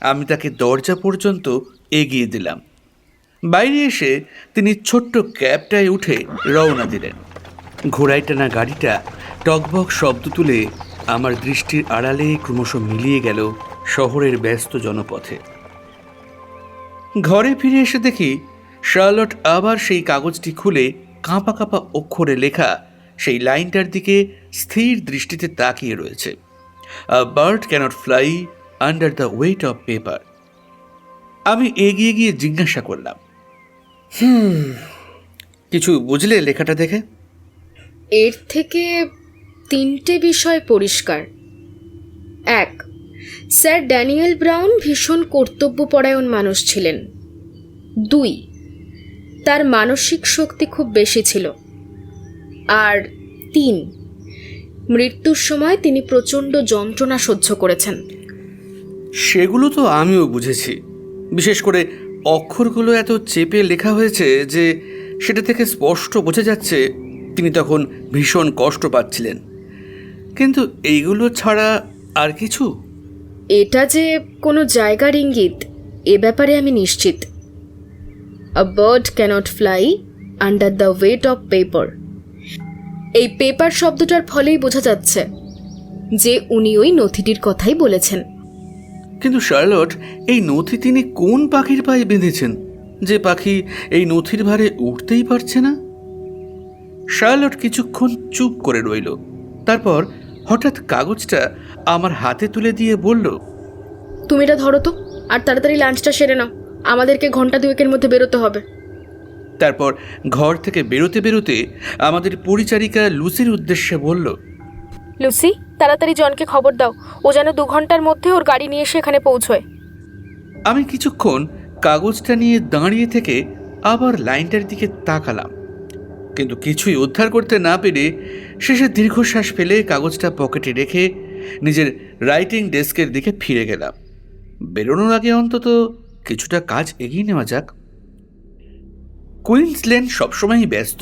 আমি তাকে দরজা পর্যন্ত এগিয়ে দিলাম। বাইরে এসে তিনি ছোট্ট ক্যাবটায় উঠে রওনা দিলেন। ঘোড়ায় টানা গাড়িটা টকবক শব্দ তুলে আমার দৃষ্টির আড়ালে ক্রমশ মিলিয়ে গেল শহরের ব্যস্ত জনপথে। ঘরে ফিরে এসে দেখি শার্লট আবার সেই কাগজটি খুলে কাঁপা কাঁপা অক্ষরে লেখা সেই লাইনটার দিকে স্থির দৃষ্টিতে তাকিয়ে রয়েছে। A bird can't fly under the weight of paper. আমি এগিয়ে গিয়ে জিজ্ঞাসা করলাম, কিছু বুঝলে লেখাটা দেখে? এর থেকে 3টে বিষয় পরিষ্কার। 1, স্যার ড্যানিয়েল ব্রাউন ভীষণ কর্তব্যপরায়ণ মানুষ ছিলেন। 2, তার মানসিক শক্তি খুব বেশি ছিল। আর 3, মৃত্যুর সময় তিনি প্রচণ্ড যন্ত্রণা সহ্য করেছেন। সেগুলো তো আমিও বুঝেছি। বিশেষ করে অক্ষরগুলো এত চেপে লেখা হয়েছে যে সেটা থেকে স্পষ্ট বোঝা যাচ্ছে তিনি তখন ভীষণ কষ্ট পাচ্ছিলেন। কিন্তু এইগুলো ছাড়া আর কিছু? এটা যে কোনো জায়গার ইঙ্গিত এ ব্যাপারে আমি নিশ্চিত। A bird can't fly under the weight of paper. এই পেপার শব্দটার ফলেই বোঝা যাচ্ছে যে উনি ওই নথিটির কথাই বলেছেন। কিন্তু শার্লট, এই নথি তিনি কোন পাখির পায়ে বেঁধেছেন যে পাখি এই নথির ভারে উঠতেই পারছে না? শার্লট কিছুক্ষণ চুপ করে রইল। তারপর হঠাৎ কাগজটা আমার হাতে তুলে দিয়ে বলল, তুমি এটা ধরো তো, আর তাড়াতাড়ি লাঞ্চটা সেরে নাও, আমাদেরকে ঘন্টা 2-এর মধ্যে বেরোতে হবে। তারপর ঘর থেকে বেরোতে বেরোতে আমাদের পরিচারিকা লুসির উদ্দেশ্যে বলল, লুসি, তাড়াতাড়ি জনকে খবর দাও, ও যেন 2 ঘন্টার মধ্যে ওর গাড়ি নিয়ে এসে এখানে পৌঁছয়। আমি কিছুক্ষণ কাগজটা নিয়ে দাঁড়িয়ে থেকে আবার লাইনটার দিকে তাকালাম, কিন্তু কিছুই উদ্ধার করতে না পেরে শেষে দীর্ঘশ্বাস ফেলে কাগজটা পকেটে রেখে নিজের রাইটিং ডেস্কের দিকে ফিরে গেলাম। বেরোনোর আগে অন্তত কিছুটা কাজ এগিয়ে নেওয়া যাক। কুইন্সল্যান্ড সবসময়ই ব্যস্ত।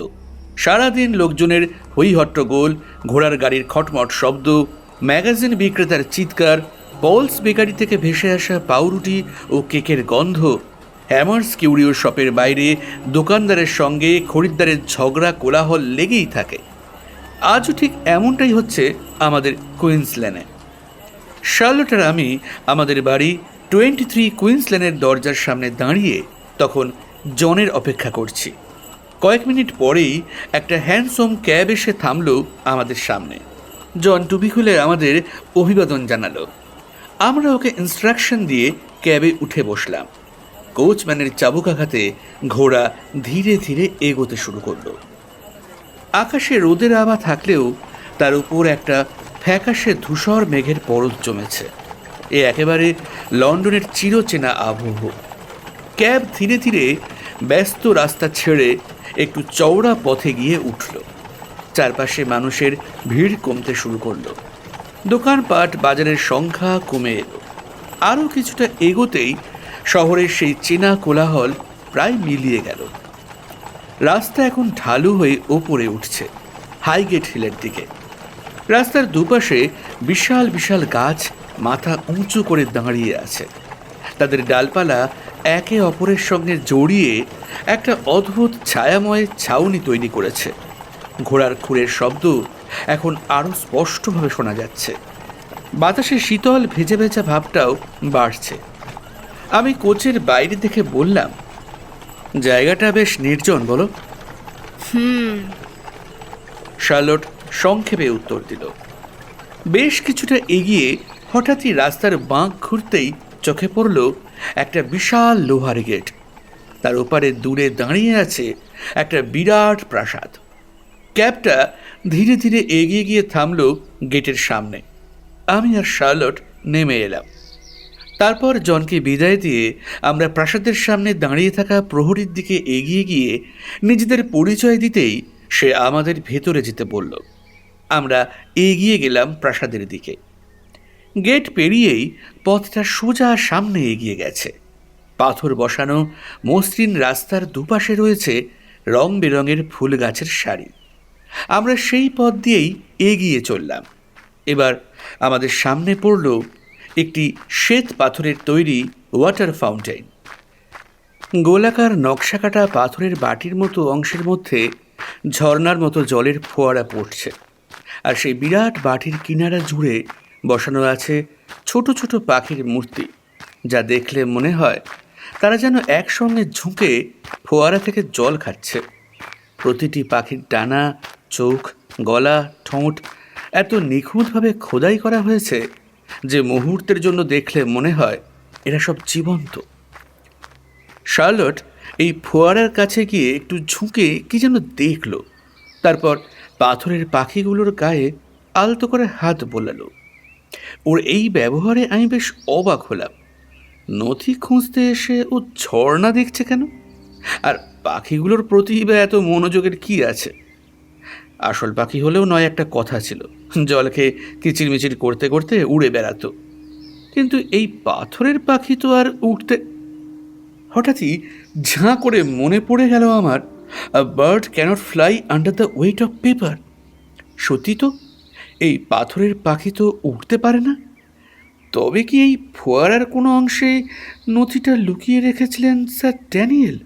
সারাদিন লোকজনের হইহট্টগোল, ঘোড়ার গাড়ির খটমট শব্দ, ম্যাগাজিন বিক্রেতার চিৎকার, পলস বেকারি থেকে ভেসে আসা পাউরুটি ও কেকের গন্ধ, হ্যামার্স কিউরিও শপের বাইরে দোকানদারের সঙ্গে খরিদ্দারের ঝগড়া কোলাহল লেগেই থাকে। আজও ঠিক এমনটাই হচ্ছে আমাদের কুইন্সল্যান্ডে। শার্লট আর আমি আমাদের বাড়ি 23 কুইন্সল্যান্ডের দরজার সামনে দাঁড়িয়ে তখন জনের অপেক্ষা করছি। কয়েক মিনিট পরেই একটা হ্যান্ডসম ক্যাব এসে থামলো আমাদের সামনে। জন টুপি খুলে আমাদের অভিবাদন জানালো। আমরা ওকে ইনস্ট্রাকশন দিয়ে ক্যাবে উঠে বসলাম। কোচম্যানের চাবুক আঘাতে ঘোড়া ধীরে ধীরে এগোতে শুরু করলো। আকাশে রোদের আভা থাকলেও তার উপর একটা ফ্যাকাশে ধূসর মেঘের পরত জমেছে। এ একেবারে লন্ডনের চিরচেনা আবহ। ক্যাব ধীরে ধীরে ব্যস্ত রাস্তা ছেড়ে একটু চওড়া পথে গিয়ে উঠল। চারপাশে মানুষের ভিড় কমতে শুরু করলো। দোকানপাট বাজারের সংখ্যা কমে এলো। আরও কিছুটা এগোতেই শহরের সেই চেনা কোলাহল প্রায় মিলিয়ে গেল। রাস্তা এখন ঢালু হয়ে ওপরে উঠছে হাইগেট হিলের দিকে। রাস্তার দুপাশে বিশাল বিশাল গাছ মাথা উঁচু করে দাঁড়িয়ে আছে। তাদের ডালপালা একে অপরের সঙ্গে জড়িয়ে একটা অদ্ভুত ছায়াময় ছাউনি তৈরি করেছে। ঘোড়ার খুরের শব্দ এখন আরও স্পষ্টভাবে শোনা যাচ্ছে। বাতাসে শীতল ভেজা ভেজা ভাবটাও বাড়ছে। আমি কোচের বাইরে দেখে বললাম, জায়গাটা বেশ নির্জন, বলো? শার্লট সংক্ষেপে উত্তর দিল। বেশ কিছুটা এগিয়ে হঠাৎই রাস্তার বাঁক ঘুরতেই চোখে পড়ল একটা বিশাল লোহার গেট। তার ওপারে দূরে দাঁড়িয়ে আছে একটা বিরাট প্রাসাদ। ক্যাবটা ধীরে ধীরে এগিয়ে গিয়ে থামল গেটের সামনে। আমি আর শার্লট নেমে এলাম। তারপর জনকে বিদায় দিয়ে আমরা প্রাসাদের সামনে দাঁড়িয়ে থাকা প্রহরীর দিকে এগিয়ে গিয়ে নিজেদের পরিচয় দিতেই সে আমাদের ভেতরে যেতে বলল। আমরা এগিয়ে গেলাম প্রাসাদের দিকে। গেট পেরিয়েই পথটা সোজা সামনে এগিয়ে গেছে। পাথর বসানো মসৃণ রাস্তার দুপাশে রয়েছে রং বেরঙের ফুল গাছের সারি। আমরা সেই পথ দিয়েই এগিয়ে চললাম। এবার আমাদের সামনে পড়ল একটি শ্বেত পাথরের তৈরি ওয়াটার ফাউন্টেন। গোলাকার নকশাকাটা পাথরের বাটির মতো অংশের মধ্যে ঝর্ণার মতো জলের ফোয়ারা পড়ছে, আর সেই বিরাট বাটির কিনারা জুড়ে বসানো আছে ছোট ছোট পাখির মূর্তি, যা দেখলে মনে হয় তারা যেন একসঙ্গে ঝুঁকে ফোয়ারা থেকে জল খাচ্ছে। প্রতিটি পাখির ডানা, চোখ, গলা, ঠোঁট এত নিখুঁতভাবে খোদাই করা হয়েছে যে মুহূর্তের জন্য দেখলে মনে হয় এরা সব জীবন্ত। শার্লট এই ফোয়ারার কাছে গিয়ে একটু ঝুঁকে কি যেন দেখল, তারপর পাথরের পাখিগুলোর গায়ে আলতো করে হাত বোলালো। ওর এই ব্যবহারে আমি বেশ অবাক হলাম। নথি খুঁজতে এসে ও ঝর্ণা দেখছে কেন, আর পাখিগুলোর প্রতি বা এত মনোযোগের কি আছে? আসল পাখি হলেও নয় একটা কথা ছিল, জলকে কিচিরমিচির করতে করতে উড়ে বেড়াতো, কিন্তু এই পাথরের পাখি তো আর উঠতে। হঠাৎই ঝাঁ করে মনে পড়ে গেল আমার, a bird can't fly under the weight of paper. সত্যি তো, এই পাথরের পাখি তো উঠতে পারে না। তবে কি এই ফোয়ারার কোনো অংশে নথিটা লুকিয়ে রেখেছিলেন স্যার ড্যানিয়েল?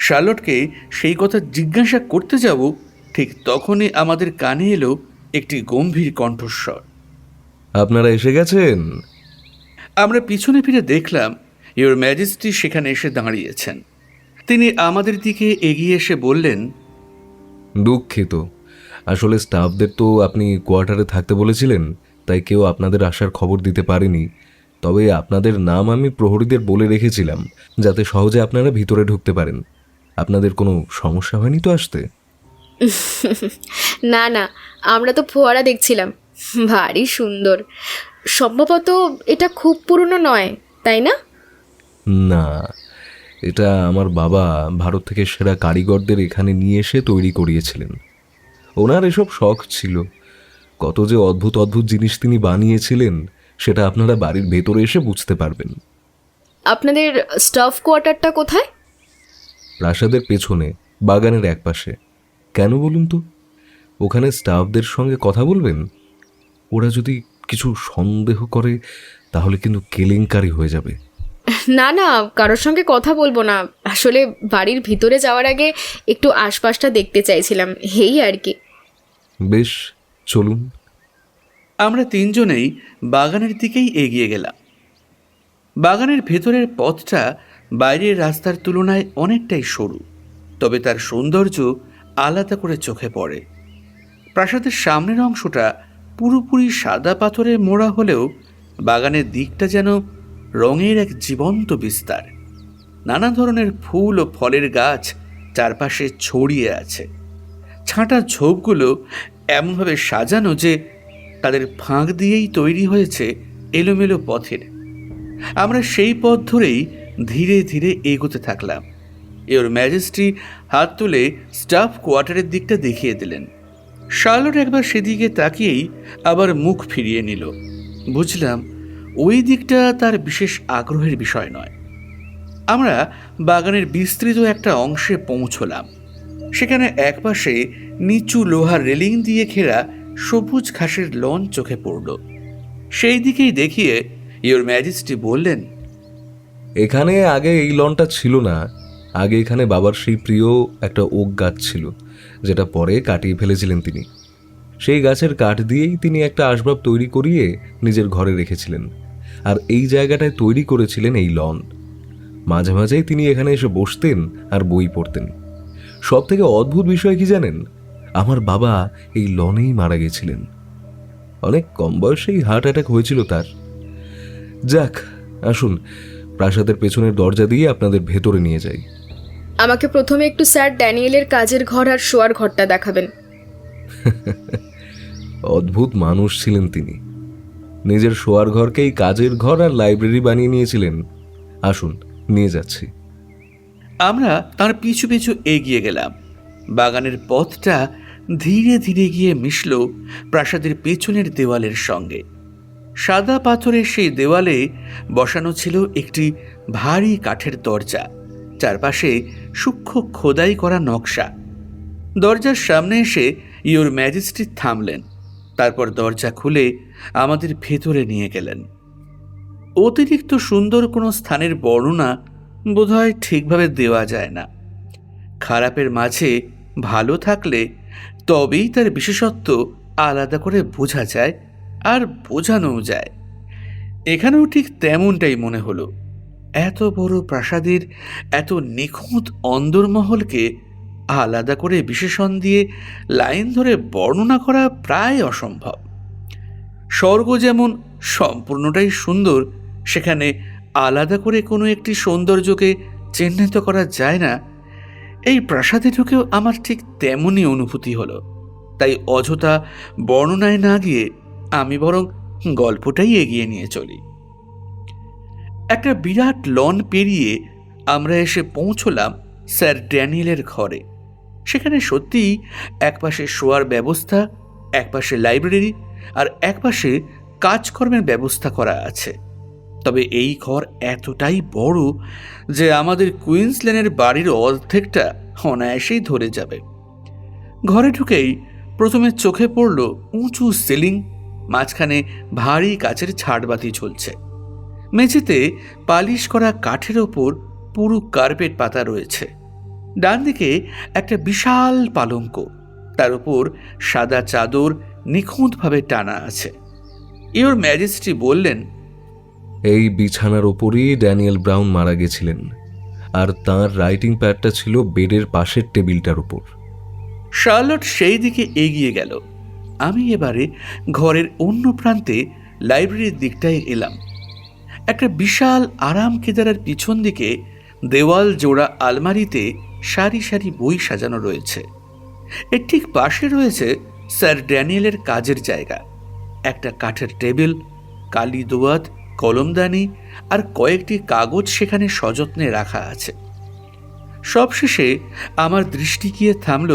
শার্লটকে সেই কথা জিজ্ঞাসা করতে যাব, ঠিক তখনই আমাদের কানে এলো একটি গম্ভীর কণ্ঠস্বর। আপনারা এসে গেছেন? আমরা পিছনে ফিরে দেখলাম ইওর ম্যাজেস্টি সেখানে এসে দাঁড়িয়েছেন। তিনি আমাদের দিকে এগিয়ে এসে বললেন, দুঃখিত, আসলে স্টাফদের তো আপনি কোয়ার্টারে থাকতে বলেছিলেন, তাই কেউ আপনাদের আসার খবর দিতে পারেনি। তবে আপনাদের নাম আমি প্রহরীদের বলে রেখেছিলাম, যাতে সহজে আপনারা ভিতরে ঢুকতে পারেন। আপনাদের কোনো সমস্যা হয়নি তো আসতে? না না, আমরা তো ফোয়ারা দেখছিলাম, ভারী সুন্দর। সম্ভবত এটা খুব পুরনো নয়, তাই না? না, এটা আমার বাবা ভারত থেকে সেরা কারিগরদের এখানে নিয়ে এসে তৈরি করিয়েছিলেন। ওনার এসব শখ ছিল। কত যে অদ্ভুত অদ্ভুত জিনিস তিনি বানিয়েছিলেন, সেটা আপনারা বাড়ির ভেতরে এসে বুঝতে পারবেন। আপনাদের স্টাফ কোয়ার্টারটা কোথায়? প্রাসাদের পেছনে, বাগানের একপাশে। কেন বলুন তো? ওখানে স্টাফদের সঙ্গে কথা বলবেন। ওরা যদি কিছু সন্দেহ করে তাহলে কিন্তু কেলেঙ্কারি হয়ে যাবে। না না, কারোর সঙ্গে কথা বলবো না। আসলে বাড়ির ভিতরে যাওয়ার আগে একটু আশপাশটা দেখতে চাইছিলাম, এই আর কি। বেশ, চলুন। আমরা তিনজনেই বাগানের দিকেই এগিয়ে গেলাম। বাগানের ভেতরের পথটা বাইরের রাস্তার তুলনায় অনেকটাই সরু, তবে তার সৌন্দর্য আলাদা করে চোখে পড়ে। প্রাসাদের সামনের অংশটা পুরোপুরি সাদা পাথরে মোড়া হলেও বাগানের দিকটা যেন রঙের এক জীবন্ত বিস্তার। নানা ধরনের ফুল ও ফলের গাছ চারপাশে ছড়িয়ে আছে। ছাঁটা ঝোপগুলো এমনভাবে সাজানো যে তাদের ফাঁক দিয়েই তৈরি হয়েছে এলোমেলো পথের। আমরা সেই পথ ধরেই ধীরে ধীরে এগোতে থাকলাম। ইওর ম্যাজেস্টি হাত তুলে স্টাফ কোয়ার্টারের দিকটা দেখিয়ে দিলেন। শার্লট একবার সেদিকে তাকিয়েই আবার মুখ ফিরিয়ে নিল। বুঝলাম ওই দিকটা তার বিশেষ আগ্রহের বিষয় নয়। আমরা বাগানের বিস্তৃত একটা অংশে পৌঁছলাম। সেখানে একপাশে নিচু লোহার রেলিং দিয়ে ঘেরা সবুজ ঘাসের লন চোখে পড়ল। সেই দিকেই দেখিয়ে ইওর ম্যাজেস্টি বললেন, এখানে আগে এই লনটা ছিল না। আগে এখানে বাবার সেই প্রিয় একটা ওক গাছ ছিল, যেটা পরে কাটিয়ে ফেলেছিলেন তিনি। সেই গাছের কাঠ দিয়েই তিনি একটা আসবাব তৈরি করিয়ে নিজের ঘরে রেখেছিলেন, আর এই জায়গাটায় তৈরি করেছিলেন এই লন। মাঝে মাঝেই তিনি এখানে এসে বসতেন আর বই পড়তেন। সব থেকে অদ্ভুত বিষয় কি জানেন? আমার বাবা এই লনেই মারা গেছিলেন। অনেক কম বয়সেই হার্ট অ্যাটাক হয়েছিল তার। যাক, আসুন প্রাসাদের পেছনের দরজা দিয়ে আপনাদের ভেতরে নিয়ে যাই। আমাকে প্রথমে একটু স্যার ড্যানিয়েলের কাজের ঘর আর শোয়ার ঘরটা দেখাবেন। অদ্ভুত মানুষ ছিলেন তিনি। নিজের শোয়ার ঘরকেই কাজের ঘর আর লাইব্রেরি বানিয়ে নিয়েছিলেন। আসুন, নিয়ে যাচ্ছি। আমরা তার পিছু পিছু এগিয়ে গেলাম। বাগানের পথটা ধীরে ধীরে গিয়ে মিশল প্রাসাদের পেছনের দেওয়ালের সঙ্গে। সাদা পাথরের সেই দেওয়ালে বসানো ছিল একটি ভারী কাঠের দরজা, চারপাশে সূক্ষ্ম খোদাই করা নকশা। দরজার সামনে এসে ইওর ম্যাজেস্টি থামলেন, তারপর দরজা খুলে আমাদের ভেতরে নিয়ে গেলেন। অতিরিক্ত সুন্দর কোনো স্থানের বর্ণনা বোধহয় ঠিকভাবে দেওয়া যায় না। খারাপের মাঝে ভালো থাকলে তবেই তার বিশেষত্ব আলাদা করে বোঝা যায় আর বোঝানোও যায়। এখানেও ঠিক তেমনটাই মনে হলো। এত বড় প্রাসাদের এত নিখুঁত অন্দরমহলকে আলাদা করে বিশেষণ দিয়ে লাইন ধরে বর্ণনা করা প্রায় অসম্ভব। স্বর্গ যেমন সম্পূর্ণটাই সুন্দর, সেখানে আলাদা করে কোনো একটি সৌন্দর্যকে চিহ্নিত করা যায় না, এই প্রাসাদে ঢুকেও আমার ঠিক তেমনই অনুভূতি হলো। তাই অযথা বর্ণনায় না গিয়ে আমি বরং গল্পটাই এগিয়ে নিয়ে চলি। একটা বিরাট লন পেরিয়ে আমরা এসে পৌঁছলাম স্যার ড্যানিয়েলের ঘরে। সেখানে সত্যিই একপাশে শোয়ার ব্যবস্থা, একপাশে লাইব্রেরি আর একপাশে কাজকর্মের ব্যবস্থা করা আছে। তবে এই ঘর এতটাই বড় যে আমাদের কুইন্সল্যান্ডের বাড়ির অর্ধেকটা অনায়াসেই ধরে যাবে। ঘরে ঢুকেই প্রথমে চোখে পড়ল উঁচু সিলিং, মাঝখানে ভারী কাচের ছাড়বাতি ঝুলছে। মেঝেতে পালিশ করা কাঠের ওপর পুরু কার্পেট পাতা রয়েছে। ডান দিকে একটা বিশাল পালঙ্ক, তার উপর সাদা চাদর নিখুঁতভাবে টানা আছে। ইওর ম্যাজেস্টি বললেন, এই বিছানার ওপরই ড্যানিয়েল ব্রাউন মারা গেছিলেন, আর তাঁর রাইটিং প্যাডটা ছিল বেডের পাশের টেবিলটার উপর। শার্লট সেই দিকে এগিয়ে গেল। আমি এবারে ঘরের অন্য প্রান্তে লাইব্রেরির দিকটায় এলাম। একটা বিশাল আরাম কেদারার পিছন দিকে দেওয়াল জোড়া আলমারিতে সারি সারি বই সাজানো রয়েছে। এর ঠিক পাশে রয়েছে স্যার ড্যানিয়েলের কাজের জায়গা। একটা কাঠের টেবিল, কালি দোয়াত, কলমদানি আর কয়েকটি কাগজ সেখানে সযত্নে রাখা আছে। সবশেষে আমার দৃষ্টি গিয়ে থামল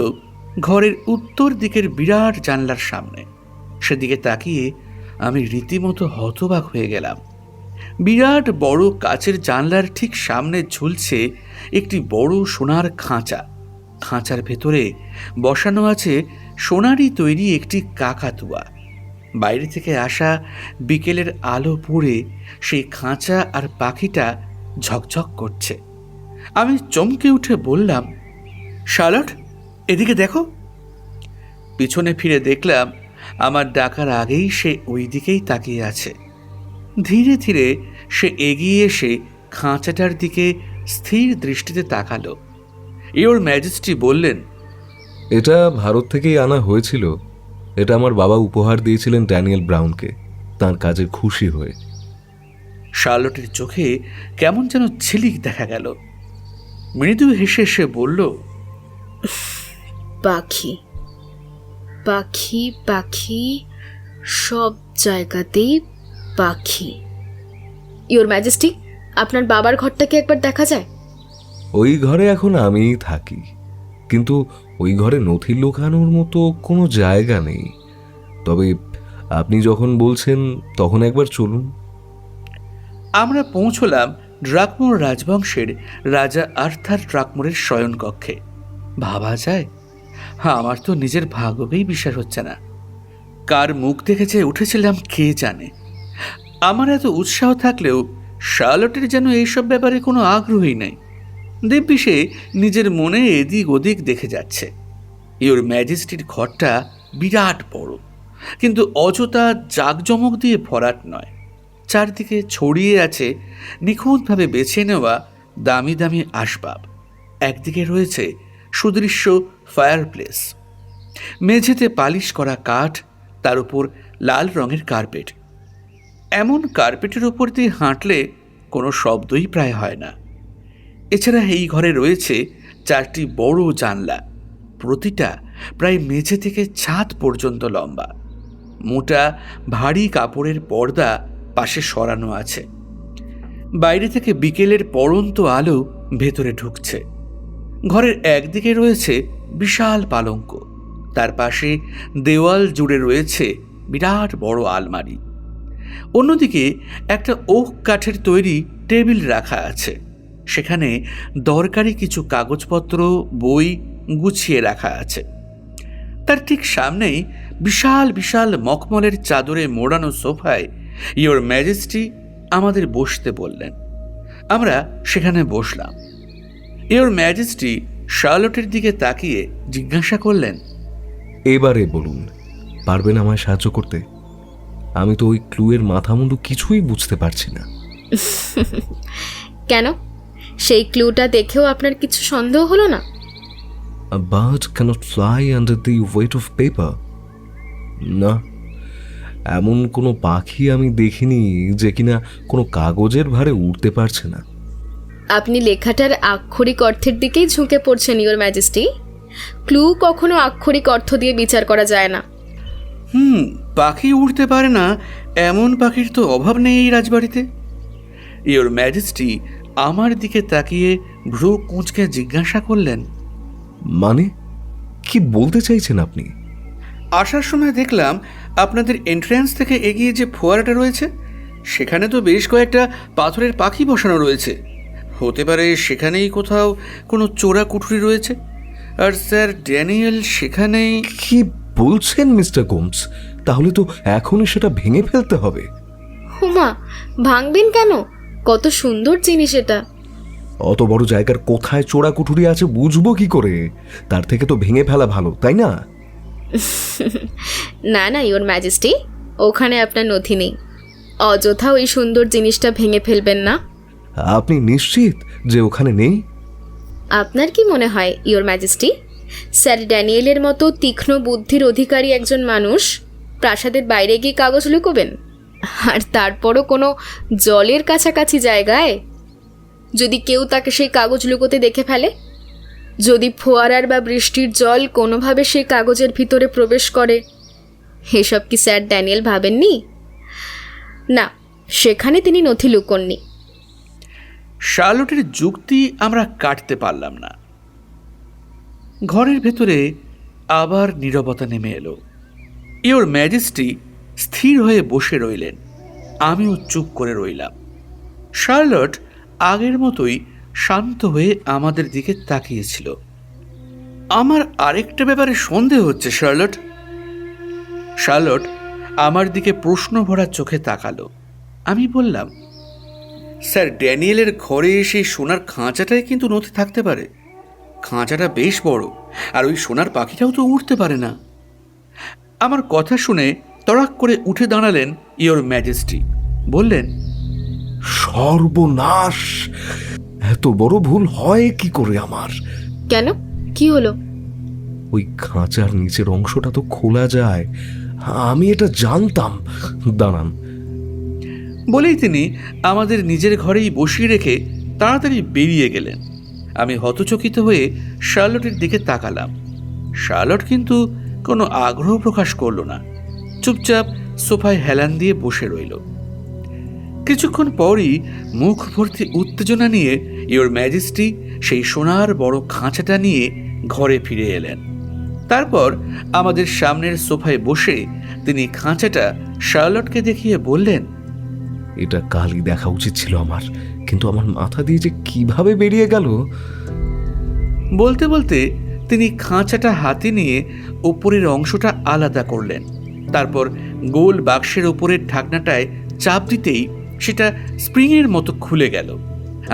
ঘরের উত্তর দিকের বিরাট জানলার সামনে। সেদিকে তাকিয়ে আমি রীতিমতো হতবাক হয়ে গেলাম। বিরাট বড় কাচের জানলার ঠিক সামনে ঝুলছে একটি বড় সোনার খাঁচা। খাঁচার ভেতরে বসানো আছে সোনারই তৈরি একটি কাকাতুয়া। বাইরে থেকে আসা বিকেলের আলো পড়ে সেই খাঁচা আর পাখিটা ঝকঝক করছে। আমি চমকে উঠে বললাম, শার্লট, এদিকে দেখো। পিছনে ফিরে দেখলাম আমার ডাকার আগেই সে ওই দিকেই তাকিয়ে আছে। ধীরে ধীরে সে এগিয়ে এসে খাঁচাটার দিকে স্থির দৃষ্টিতে তাকালো। ইওর ম্যাজেস্টি বললেন, এটা ভারত থেকেই আনা হয়েছিল। এটা আমার বাবা উপহার দিয়েছিলেন ড্যানিয়েল ব্রাউনকে, তার কাজের খুশি হয়ে। শার্লটের চোখে কেমন যেন ঝিলিক দেখা গেল। মৃদু হেসে সে বলল, পাখি পাখি পাখি, সব জায়গাতেই পাখি। ইওর ম্যাজেস্টি, আপনার বাবার ঘরটাকে একবার দেখা যায়? ওই ঘরে এখন আমিই থাকি, কিন্তু ওই ঘরে নথি লুকানোর মতো কোনো জায়গা নেই। তবে আপনি যখন বলছেন তখন একবার চলুন। আমরা পৌঁছলাম ড্রাকমোর রাজবংশের রাজা আর্থার ড্রাকমোরের শয়নকক্ষে। ভাবা যায়? আমার তো নিজের ভাগ্যেই বিশ্বাস হচ্ছে না। কার মুখ দেখেছে উঠেছিলাম কে জানে। আমার এত উৎসাহ থাকলেও শার্লটের যেন এইসব ব্যাপারে কোনো আগ্রহই নেই। দিব্যি সে নিজের মনে এদিক ওদিক দেখে যাচ্ছে। ইওর ম্যাজেস্টির ঘরটা বিরাট বড়, কিন্তু অযথা জাঁকজমক দিয়ে ভরাট নয়। চারদিকে ছড়িয়ে আছে নিখুঁতভাবে বেছে নেওয়া দামি দামি আসবাব। একদিকে রয়েছে সুদৃশ্য ফায়ারপ্লেস, মেঝেতে পালিশ করা কাঠ, তার উপর লাল রঙের কার্পেট। এমন কার্পেটের উপর দিয়ে হাঁটলে কোনো শব্দই প্রায় হয় না। এছাড়া এই ঘরে রয়েছে 4টি বড় জানলা, প্রতিটা প্রায় মেঝে থেকে ছাদ পর্যন্ত লম্বা। মোটা ভারী কাপড়ের পর্দা পাশে সরানো আছে। বাইরে থেকে বিকেলের পড়ন্ত আলো ভেতরে ঢুকছে। ঘরের একদিকে রয়েছে বিশাল পালঙ্ক, তার পাশে দেওয়াল জুড়ে রয়েছে বিরাট বড় আলমারি। অন্যদিকে একটা ওক কাঠের তৈরি টেবিল রাখা আছে। সেখানে দরকারি কিছু কাগজপত্র, বই গুছিয়ে রাখা আছে। তার ঠিক সামনেই বিশাল বিশাল মখমলের চাদরে মোড়ানো সোফায় ইওর ম্যাজেস্টি আমাদের বসতে বললেন। আমরা সেখানে বসলাম। ইওর ম্যাজেস্টি শার্লটের দিকে তাকিয়ে জিজ্ঞাসা করলেন, এবারে বলুন, পারবেন আমায় সাহায্য করতে? আমি তো ওই ক্লুয়ের মাথা মুন্ডু কিছুই বুঝতে পারছি না। কেন, সেই ক্লুটা দেখেও আপনার কিছু সন্দেহ হলো না? A bird cannot fly under the weight of paper. না, এমন কোনো পাখি আমি দেখিনি যে কিনা কোনো কাগজের ভারে উড়তে পারছে না। আপনি লেখাটার আক্ষরিক অর্থের দিকেই ঝুঁকে পড়ছেন ইওর ম্যাজেস্টি। ক্লু কখনো আক্ষরিক অর্থ দিয়ে বিচার করা যায় না। পাখি উড়তে পারে না এমন পাখির তো অভাব নেই এই রাজবাড়িতে। ইওর ম্যাজেস্টি আমার দিকে তাকিয়ে ভ্রু কুঁচকে জিজ্ঞাসা করলেন, মানে কি বলতে চাইছেন আপনি? আসার সময় দেখলাম আপনাদের এন্ট্রান্স থেকে এগিয়ে যে ফোয়ারাটা রয়েছে সেখানে তো বেশ কয়েকটা পাথরের পাখি বসানো রয়েছে। হতে পারে সেখানেই কোথাও কোনো চোরা কুঠুরি রয়েছে, আর স্যার ড্যানিয়েল সেখানেই। কি বলছেন মিস্টার গোমস? তাহলে তো এখনই সেটা ভেঙে ফেলতে হবে। হুমা, ভাঙবেন কেন? কত সুন্দর জিনিস এটা। অত বড় জায়গার কোথায় চোরা কুঠুরি আছে বুঝবো কি করে? তার থেকে তো ভেঙে ফেলা ভালো, তাই না? না না ইওর ম্যাজেস্টি, ওখানে আপনার নথি নেই। অযথা ওই সুন্দর জিনিসটা ভেঙে ফেলবেন না। আপনি নিশ্চিত যে ওখানে নেই? আপনার কি মনে হয় ইওর ম্যাজেস্টি, স্যার ড্যানিয়েলের মতো তীক্ষ্ণ বুদ্ধির অধিকারী একজন মানুষ প্রাসাদের বাইরে গিয়ে কাগজ লুকোবেন? আর তারপরও কোনো জলের কাছাকাছি জায়গায়? যদি কেউ তাকে সেই কাগজ লুকোতে দেখে ফেলে, যদি ফোয়ারার বা বৃষ্টির জল কোনোভাবে সেই কাগজের ভিতরে প্রবেশ করে, এসব কি স্যার ড্যানিয়েল ভাবেননি? না, সেখানে তিনি নথি লুকোননি। শার্লটের যুক্তি আমরা কাটতে পারলাম না। ঘরের ভেতরে আবার নীরবতা নেমে এলো। ইওর ম্যাজেস্টি স্থির হয়ে বসে রইলেন, আমিও চুপ করে রইলাম। শার্লট আগের মতোই শান্ত হয়ে আমাদের দিকে তাকিয়েছিল। আমার আরেকটা ব্যাপারে সন্দেহ হচ্ছে শার্লট। শার্লট আমার দিকে প্রশ্ন ভরা চোখে তাকালো। আমি বললাম, স্যার ড্যানিয়েলের ঘরে সেই সোনার খাঁচাটায় কিন্তু নথি থাকতে পারে। খাঁচাটা বেশ বড়, আর ওই সোনার পাখিটাও তো উঠতে পারে না। আমার কথা শুনে তড়াক করে উঠে দাঁড়ালেন ইওর ম্যাজেস্টি। বললেন, সর্বনাশ! এত বড় ভুল হয় কি করে আমার? কেন, কি হলো? ওই খাঁচার নিচের অংশটা তো খোলা যায়, আমি এটা জানতাম। দাঁড়ান। বলেই তিনি আমাদের নিজের ঘরেই বসিয়ে রেখে তাড়াতাড়ি বেরিয়ে গেলেন। আমি হতচকিত হয়ে শার্লটের দিকে তাকালাম। শার্লট কিন্তু কোনো আগ্রহ প্রকাশ করল না, চুপচাপ সোফায় হেলান দিয়ে বসে রইল। কিছুক্ষণ পরই মুখ ভর্তি উত্তেজনা নিয়ে ইওর ম্যাজেস্টি সেই সোনার বড় খাঁচাটা নিয়ে ঘরে ফিরে এলেন। তারপর আমাদের সামনের সোফায় বসে তিনি খাঁচাটা শার্লটকে দেখিয়ে বললেন, এটা কালই দেখা উচিত ছিল আমার, কিন্তু আমার মাথা দিয়ে যে কিভাবে বেরিয়ে গেল। বলতে বলতে তিনি খাঁচাটা হাতে নিয়ে উপরের অংশটা আলাদা করলেন। তারপর গোল বাক্সের উপরের ঢাকনাটায় চাপ দিতেই সেটা স্প্রিংয়ের মতো খুলে গেল।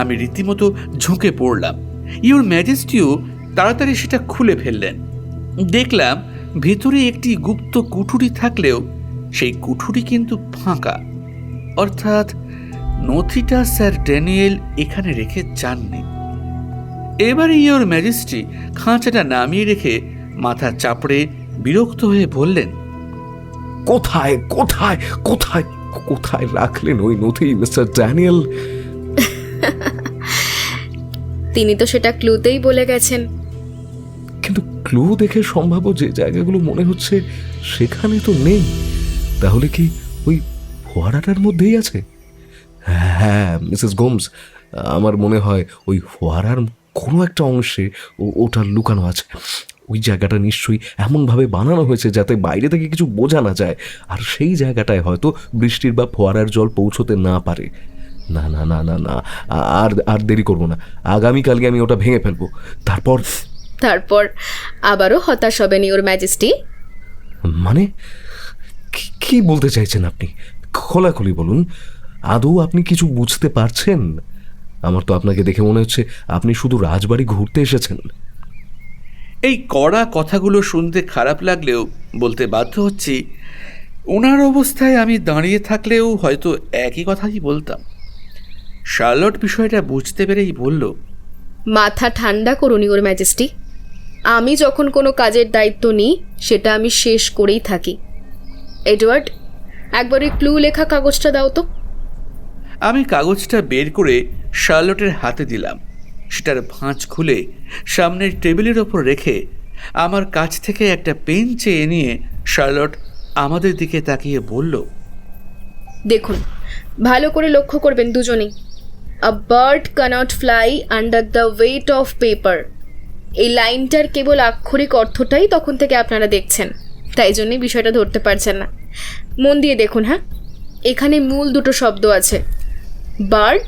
আমি রীতিমতো ঝুঁকে পড়লাম। ইওর ম্যাজেস্টিও তাড়াতাড়ি সেটা খুলে ফেললেন। দেখলাম ভেতরে একটি গুপ্ত কুঠুরি থাকলেও সেই কুঠুরি কিন্তু ফাঁকা, অর্থাৎ নথিটা স্যার ড্যানিয়েল এখানে রেখে যাননি। এবারে ইওর ম্যাজেস্টি খাঁচাটা নামিয়ে রেখে মাথা চাপড়ে বিরক্ত হয়ে বললেন, কোথায় কোথায় কোথায় কোথায় রাখলেন ওই নথি মিস্টার ড্যানিয়েল? তিনি তো সেটা ক্লুতেই বলে গেছেন। কিন্তু ক্লু দেখে সম্ভাব্য যে জায়গাগুলো মনে হচ্ছে সেখানে তো নেই। তাহলে কি ওই ফোয়ারাটার মধ্যেই আছে? হ্যাঁ মিসেস গোমস, আমার মনে হয় ওই ফোয়ারার কোনো একটা অংশে ওটা লুকানো আছে। ওই জায়গাটা নিশ্চয়ই এমনভাবে বানানো হয়েছে যাতে বাইরে থেকে কিছু বোঝা না যায়, আর সেই জায়গাটায় হয়তো বৃষ্টির বা ফোয়ারার জল পৌঁছতে না পারে। না না না না না, আর আর দেরি করবো না, আগামীকালকে আমি ওটা ভেঙে ফেলবো। তারপর আবারও হতাশ হবেন ইওর ম্যাজেস্টি। মানে কি বলতে চাইছেন আপনি? খোলাখুলি বলুন। আদৌ আপনি কিছু বুঝতে পারছেন? আমার তো আপনাকে দেখে মনে হচ্ছে আপনি শুধু রাজবাড়ি ঘুরতে এসেছেন। এই কড়া কথাগুলো শুনতে খারাপ লাগলেও বলতে বাধ্য হচ্ছি, ওনার অবস্থায় আমি দাঁড়িয়ে থাকলেও হয়তো একই কথাই বলতাম। শার্লট বিষয়টা বুঝতে পেরেই বলল, মাথা ঠান্ডা করুন ইওর ম্যাজেস্টি। আমি যখন কোনো কাজের দায়িত্ব নিই সেটা আমি শেষ করেই থাকি। এডওয়ার্ড, একবার ওই ক্লু লেখা কাগজটা দাও তো। আমি কাগজটা বের করে শার্লটের হাতে দিলাম। সেটার ভাঁজ খুলে সামনের টেবিলের ওপর রেখে আমার কাছ থেকে একটা পেন চেয়ে নিয়ে শার্লট আমাদের দিকে তাকিয়ে বলল, দেখুন, ভালো করে লক্ষ্য করবেন দুজনেই। A bird can't fly under the weight of paper. এই লাইনটার কেবল আক্ষরিক অর্থটাই তখন থেকে আপনারা দেখছেন, তাই জন্যই বিষয়টা ধরতে পারছেন না। মন দিয়ে দেখুন। হ্যাঁ, এখানে মূল দুটো শব্দ আছে, বার্ড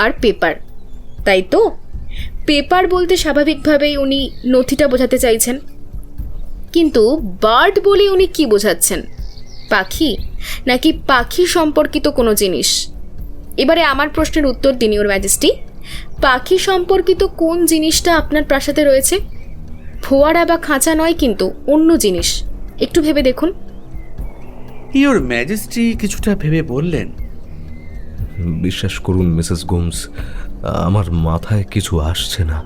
আর পেপার, তাই তো? পেপার বলতে স্বাভাবিকভাবেই উনি নথিটা বোঝাতে চাইছেন, কিন্তু বার্ড বলে উনি কি বোঝাচ্ছেন? পাখি, নাকি পাখি সম্পর্কিত কোনো জিনিস? এবারে আমার প্রশ্নের উত্তর দিন ইওর ম্যাজেস্টি। পাখি সম্পর্কিত কোন জিনিসটা আপনার প্রাসাদে রয়েছে? ফোয়ারা বা খাঁচা নয়, কিন্তু অন্য জিনিস। একটু ভেবে দেখুন। ইওর ম্যাজেস্টি কিছুটা ভেবে বললেন, বিশ্বাস করুন মিসেস গোমস, আমার মাথায় কিছু আসছে না।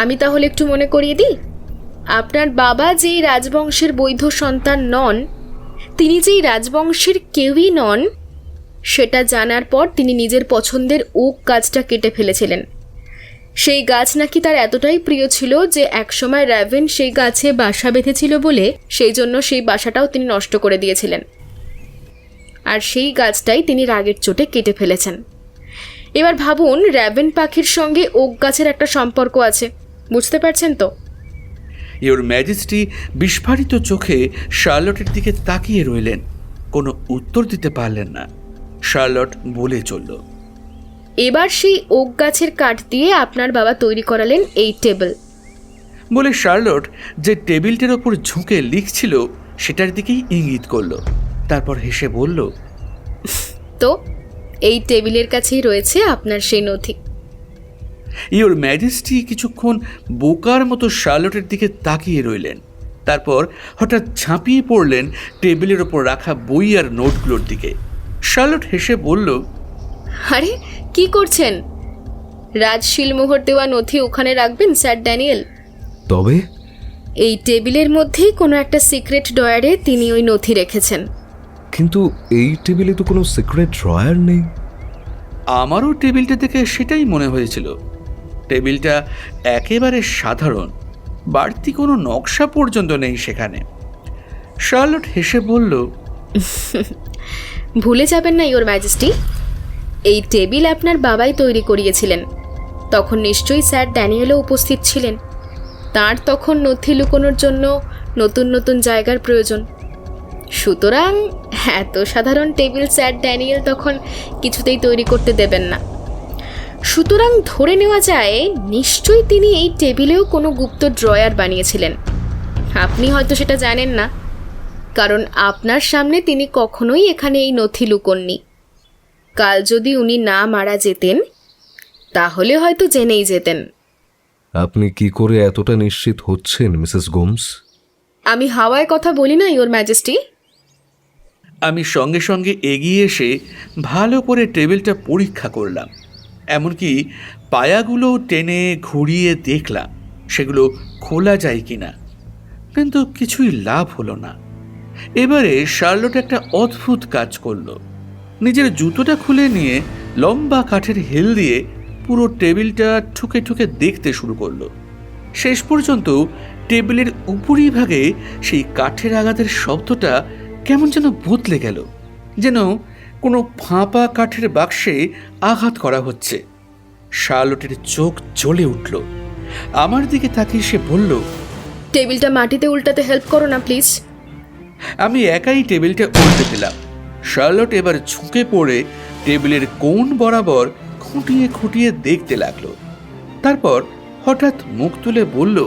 আমি তাহলে একটু মনে করিয়ে দিই। আপনার বাবা যেই রাজবংশের বৈধ সন্তান নন, তিনি যেই রাজবংশের কেউই নন, সেটা জানার পর তিনি নিজের পছন্দের ওক গাছটা কেটে ফেলেছিলেন। সেই গাছ নাকি তার এতটাই প্রিয় ছিল যে একসময় র্যাভেন সেই গাছে বাসা বেঁধেছিল বলে সেই জন্য সেই বাসাটাও তিনি নষ্ট করে দিয়েছিলেন, আর সেই গাছটাই তিনি রাগের চোটে কেটে ফেলেছেন। এবার ভাবুন, র্যাভেন পাখির সঙ্গে ওক গাছের একটা সম্পর্ক আছে, বুঝতে পারছেন তো? ইওর ম্যাজেস্টি বিস্ফারিত চোখে শার্লটের দিকে তাকিয়ে রইলেন, কোনো উত্তর দিতে পারলেন না। শার্লট বলে চলল, এবার সেই ওক গাছের কাঠ দিয়ে আপনার বাবা তৈরি করালেন এই টেবিল। বলে শার্লট যে টেবিলটার ওপর ঝুঁকে লিখছিল সেটার দিকেই ইঙ্গিত করল। তারপর হেসে বলল, তো এই টেবিলের কাছেই রয়েছে আপনার সেই নথি। ইওর ম্যাজেস্টি কিছুক্ষণ বোকার মতো শার্লটের দিকে তাকিয়ে রইলেন। তারপর হঠাৎ ঝাঁপিয়ে পড়লেন টেবিলের ওপর রাখা বই আর নোটগুলোর দিকে। শার্লট হেসে বলল, আরে কি করছেন? রাজশিলমোহর দেওয়া নথি ওখানে রাখবেন স্যার ড্যানিয়েল। তবে এই টেবিলের মধ্যেই কোনো একটা সিক্রেট ড্রয়ারে তিনি ওই নথি রেখেছেন। কিন্তু এই টেবিলে তো কোনো সিক্রেট ড্রয়ার নেই। আমারও টেবিলটা দেখে সেটাই মনে হয়েছিল। টেবিলটা একেবারে সাধারণ, বাড়তি কোনো নকশা পর্যন্ত নেই সেখানে। শার্লট হেসে বলল, ভুলে যাবেন না ইওর ম্যাজেস্টি, এই টেবিল আপনার বাবাই তৈরি করিয়েছিলেন। তখন নিশ্চয়ই স্যার ড্যানিয়েলও উপস্থিত ছিলেন। তার তখন নথি লুকোনোর জন্য নতুন নতুন জায়গার প্রয়োজন। সুতরাং এত সাধারণ টেবিল স্যার ড্যানিয়েল তখন কিছুতেই তৈরি করতে দেবেন না। সুতরাং ধরে নেওয়া যায় নিশ্চয়ই তিনি এই টেবিলেও কোনো গুপ্ত ড্রয়ার বানিয়েছিলেন। আপনি হয়তো সেটা জানেন না, কারণ আপনার সামনে তিনি কখনোই এখানে এই নথি লুকোননি। কাল যদি উনি না মারা যেতেন তাহলে হয়তো জেনেই যেতেন। আপনি কি করে এতটা নিশ্চিত হচ্ছেন মিসেস গোমস? আমি হাওয়ায় কথা বলি না ইওর ম্যাজেস্টি। আমি সঙ্গে সঙ্গে এগিয়ে এসে ভালো করে টেবিলটা পরীক্ষা করলাম, এমনকি পায়াগুলো টেনে ঘুরিয়ে দেখলাম সেগুলো খোলা যায় কিনা, কিন্তু কিছুই লাভ হলো না। এবারে শার্লট একটা অদ্ভুত কাজ করলো। নিজের জুতোটা খুলে নিয়ে লম্বা কাঠের হেল দিয়ে পুরো টেবিলটা ঠুকে ঠুকে দেখতে শুরু করলো। শেষ পর্যন্ত টেবিলের উপরিভাগে সেই কাঠের আঘাতের শব্দটা কেমন যেন বদলে গেল, যেন কোনো ফাঁপা কাঠের বাক্সে আঘাত করা হচ্ছে। শার্লটের চোখ জ্বলে উঠল। আমার দিকে তাকিয়ে সে বলল, টেবিলটা মাটিতে উল্টাতে হেল্প করো না প্লিজ। আমি একাই টেবিলটা উল্টে দিলাম। শার্লট এবার ঝুঁকে পড়ে টেবিলের কোণ বরাবর খুঁটিয়ে খুঁটিয়ে দেখতে লাগলো। তারপর হঠাৎ মুখ তুলে বলল,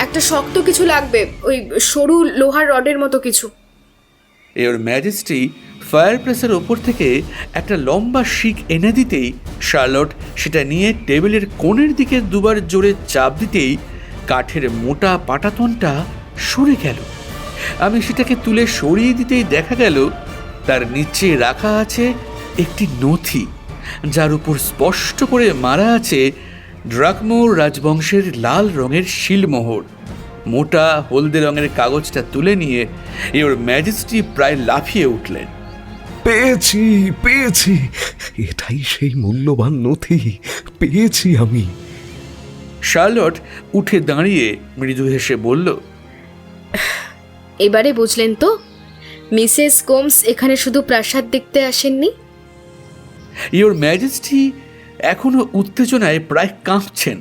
একটা শক্ত কিছু লাগবে, ওই সরু লোহার রডের মতো কিছু। ইওর ম্যাজেস্টি ফায়ারপ্লেসের ওপর থেকে একটা লম্বা শিক এনে দিতেই শার্লট সেটা নিয়ে টেবিলের কোণের দিকে দুবার জোরে চাপ দিতেই কাঠের মোটা পাটাতনটা সরে গেল। আমি সেটাকে তুলে সরিয়ে দিতেই দেখা গেল তার নিচে রাখা আছে একটি নথি, যার উপর স্পষ্ট করে মারা আছে ড্রাকমোর রাজবংশের লাল রঙের শিলমোহর। মোটা হলদে রঙের কাগজটা তুলে নিয়ে ইওর ম্যাজেস্টি প্রায় লাফিয়ে উঠলেন। পেয়েছি, পেয়েছি, এটাই সেই মূল্যবান নথি, পেয়েছি আমি। শার্লট উঠে দাঁড়িয়ে মৃদু হেসে বলল, এবারে বুঝলেন তো, মিসেস গোমস এখানে শুধু প্রাসাদ দেখতে আসেননি। ইওর ম্যাজেস্টি এখনো উত্তেজনায় প্রায় কাঁপছেন,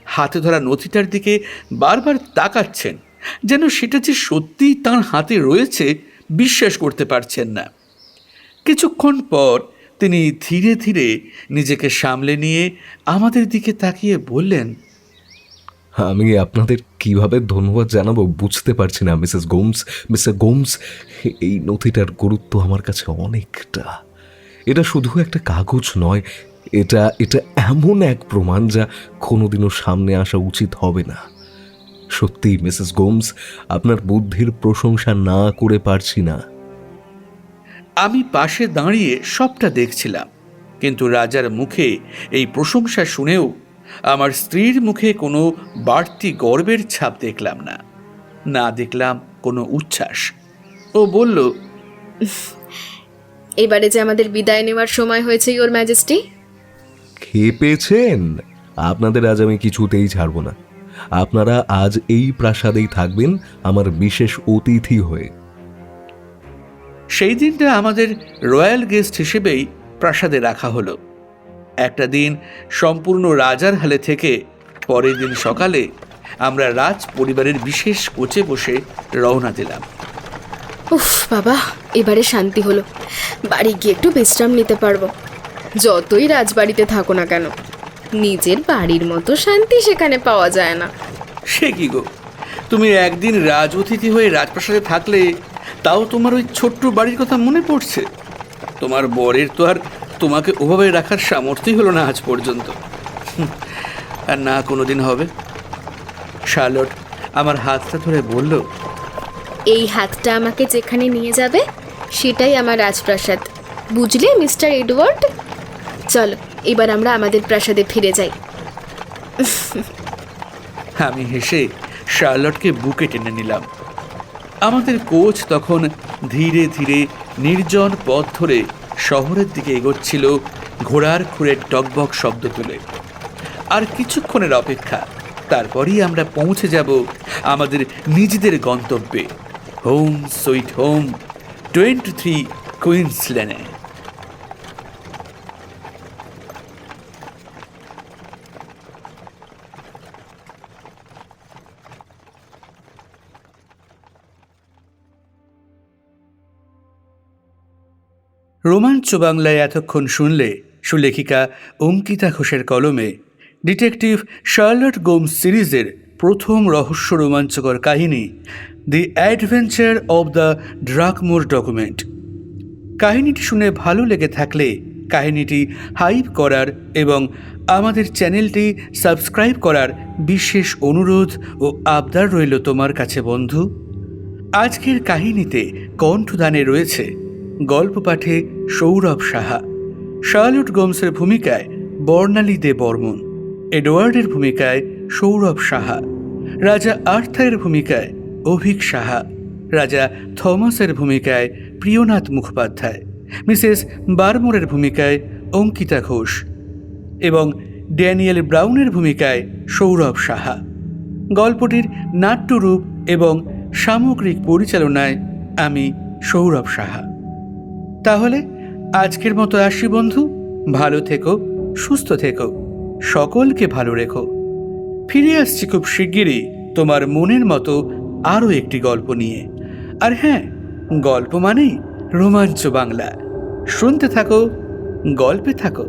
হাতে ধরা নথিটার দিকে বারবার তাকাচ্ছেন, যেন সেটা যে সত্যিই তাঁর হাতে রয়েছে বিশ্বাস করতে পারছেন না। কিছুক্ষণ পর তিনি ধীরে ধীরে নিজেকে সামলে নিয়ে আমাদের দিকে তাকিয়ে বললেন, আমি আপনাদের কিভাবে ধন্যবাদ জানাবো বুঝতে পারছি না মিসেস গোমস। মিস্টার গোমস, এই নথিটার গুরুত্ব আমার কাছে অনেকটা। এটা শুধু একটা কাগজ নয়, এটা এটা এমন এক প্রমাণ যা কোনোদিনও সামনে আসা উচিত হবে না। সত্যি মিসেস গোমস, আপনার বুদ্ধির প্রশংসা না করে পারছি না। আমি পাশে দাঁড়িয়ে সবটা দেখছিলাম, কিন্তু রাজার মুখে এই প্রশংসা শুনেও আমার স্ত্রীর মুখে কোনো বাড়তি গর্বের ছাপ দেখলাম না, না দেখলাম কোনো উচ্ছ্বাস। ও বলল, এবারে যে আমাদের বিদায় নেওয়ার সময় হয়েছে ইওর ম্যাজেস্টি। খেয়ে পেয়েছেন? আপনাদের আজ আমি কিছুতেই ছাড়ব না। আপনারা আজ এই প্রাসাদেই থাকবেন আমার বিশেষ অতিথি হয়ে। সেই দিনটা আমাদের রয়্যাল গেস্ট হিসেবেই প্রাসাদে রাখা হলো। একটা দিন সম্পূর্ণ রাজার হালে থেকে পরের দিন সকালে আমরা রাজ পরিবারের বিশেষ কোচে বসে রওনা দিলাম। উফ বাবা, এবারে শান্তি হলো। বাড়ি গিয়ে একটু বিশ্রাম নিতে পারবো। যতই রাজবাড়িতে থাকো না কেন, নিজের বাড়ির মতো শান্তি সেখানে পাওয়া যায় না। সে কি গো, তুমি একদিন রাজ অতিথি হয়ে রাজপ্রাসাদে থাকলে তাও তোমার ওই ছোট্ট বাড়ির কথা মনে পড়ছে? তোমার বরের তো আর তোমাকে ওভাবে রাখার সামর্থ্যই হলো না আজ পর্যন্ত, আর না কোনোদিন হবে। শার্লট আমার হাতটা ধরে বলল, এই হাতটা আমাকে যেখানে নিয়ে যাবে সেটাই আমার রাজপ্রাসাদ, বুঝলে মিস্টার এডওয়ার্ড? চলো এবার আমরা আমাদের প্রাসাদে ফিরে যাই। আমি হেসে শার্লটকে বুকে টেনে নিলাম। আমাদের কোচ তখন ধীরে ধীরে নির্জন পথ ধরে শহরের দিকে এগোচ্ছিল, ঘোড়ার খুঁড়ের টকবক শব্দ তুলে। আর কিছুক্ষণের অপেক্ষা, তারপরেই আমরা পৌঁছে যাব আমাদের নিজেদের গন্তব্যে, হোম সুইট হোম 23 কুইন্স লেনে। রোমাঞ্চ বাংলায় এতক্ষণ শুনলে সুলেখিকা অঙ্কিতা ঘোষের কলমে ডিটেকটিভ শার্লট গোমস সিরিজের প্রথম রহস্য রোমাঞ্চকর কাহিনী the adventure of the Drakmore document. কাহিনীটি শুনে ভালো লেগে থাকলে কাহিনীটি হাইপ করার এবং আমাদের চ্যানেলটি সাবস্ক্রাইব করার বিশেষ অনুরোধ ও আবদার রইল তোমার কাছে বন্ধু। আজকের কাহিনীতে কণ্ঠদানে রয়েছে গল্প পাঠে সৌরভ সাহা, শার্লট গোমসের ভূমিকায় বর্ণালী দে বর্মন, এডওয়ার্ডের ভূমিকায় সৌরভ সাহা, রাজা আর্থারের ভূমিকায় অভিক সাহা, রাজা থমাসের ভূমিকায় প্রিয়নাথ মুখোপাধ্যায়, মিসেস বারমোরের ভূমিকায় অঙ্কিতা ঘোষ এবং ড্যানিয়েল ব্রাউনের ভূমিকায় সৌরভ সাহা। গল্পটির নাট্যরূপ এবং সামগ্রিক পরিচালনায় আমি সৌরভ সাহা। তাহলে আজকের মতো আসি বন্ধু, ভালো থেকো, সুস্থ থেকো, সকলকে ভালো রেখো। ফিরে আসছি খুব শিগগিরই তোমার মনের মতো আরও একটি গল্প নিয়ে। আর হ্যাঁ, গল্প মানেই রোমাঞ্চ বাংলা। শুনতে থাকো, গল্পে থাকো।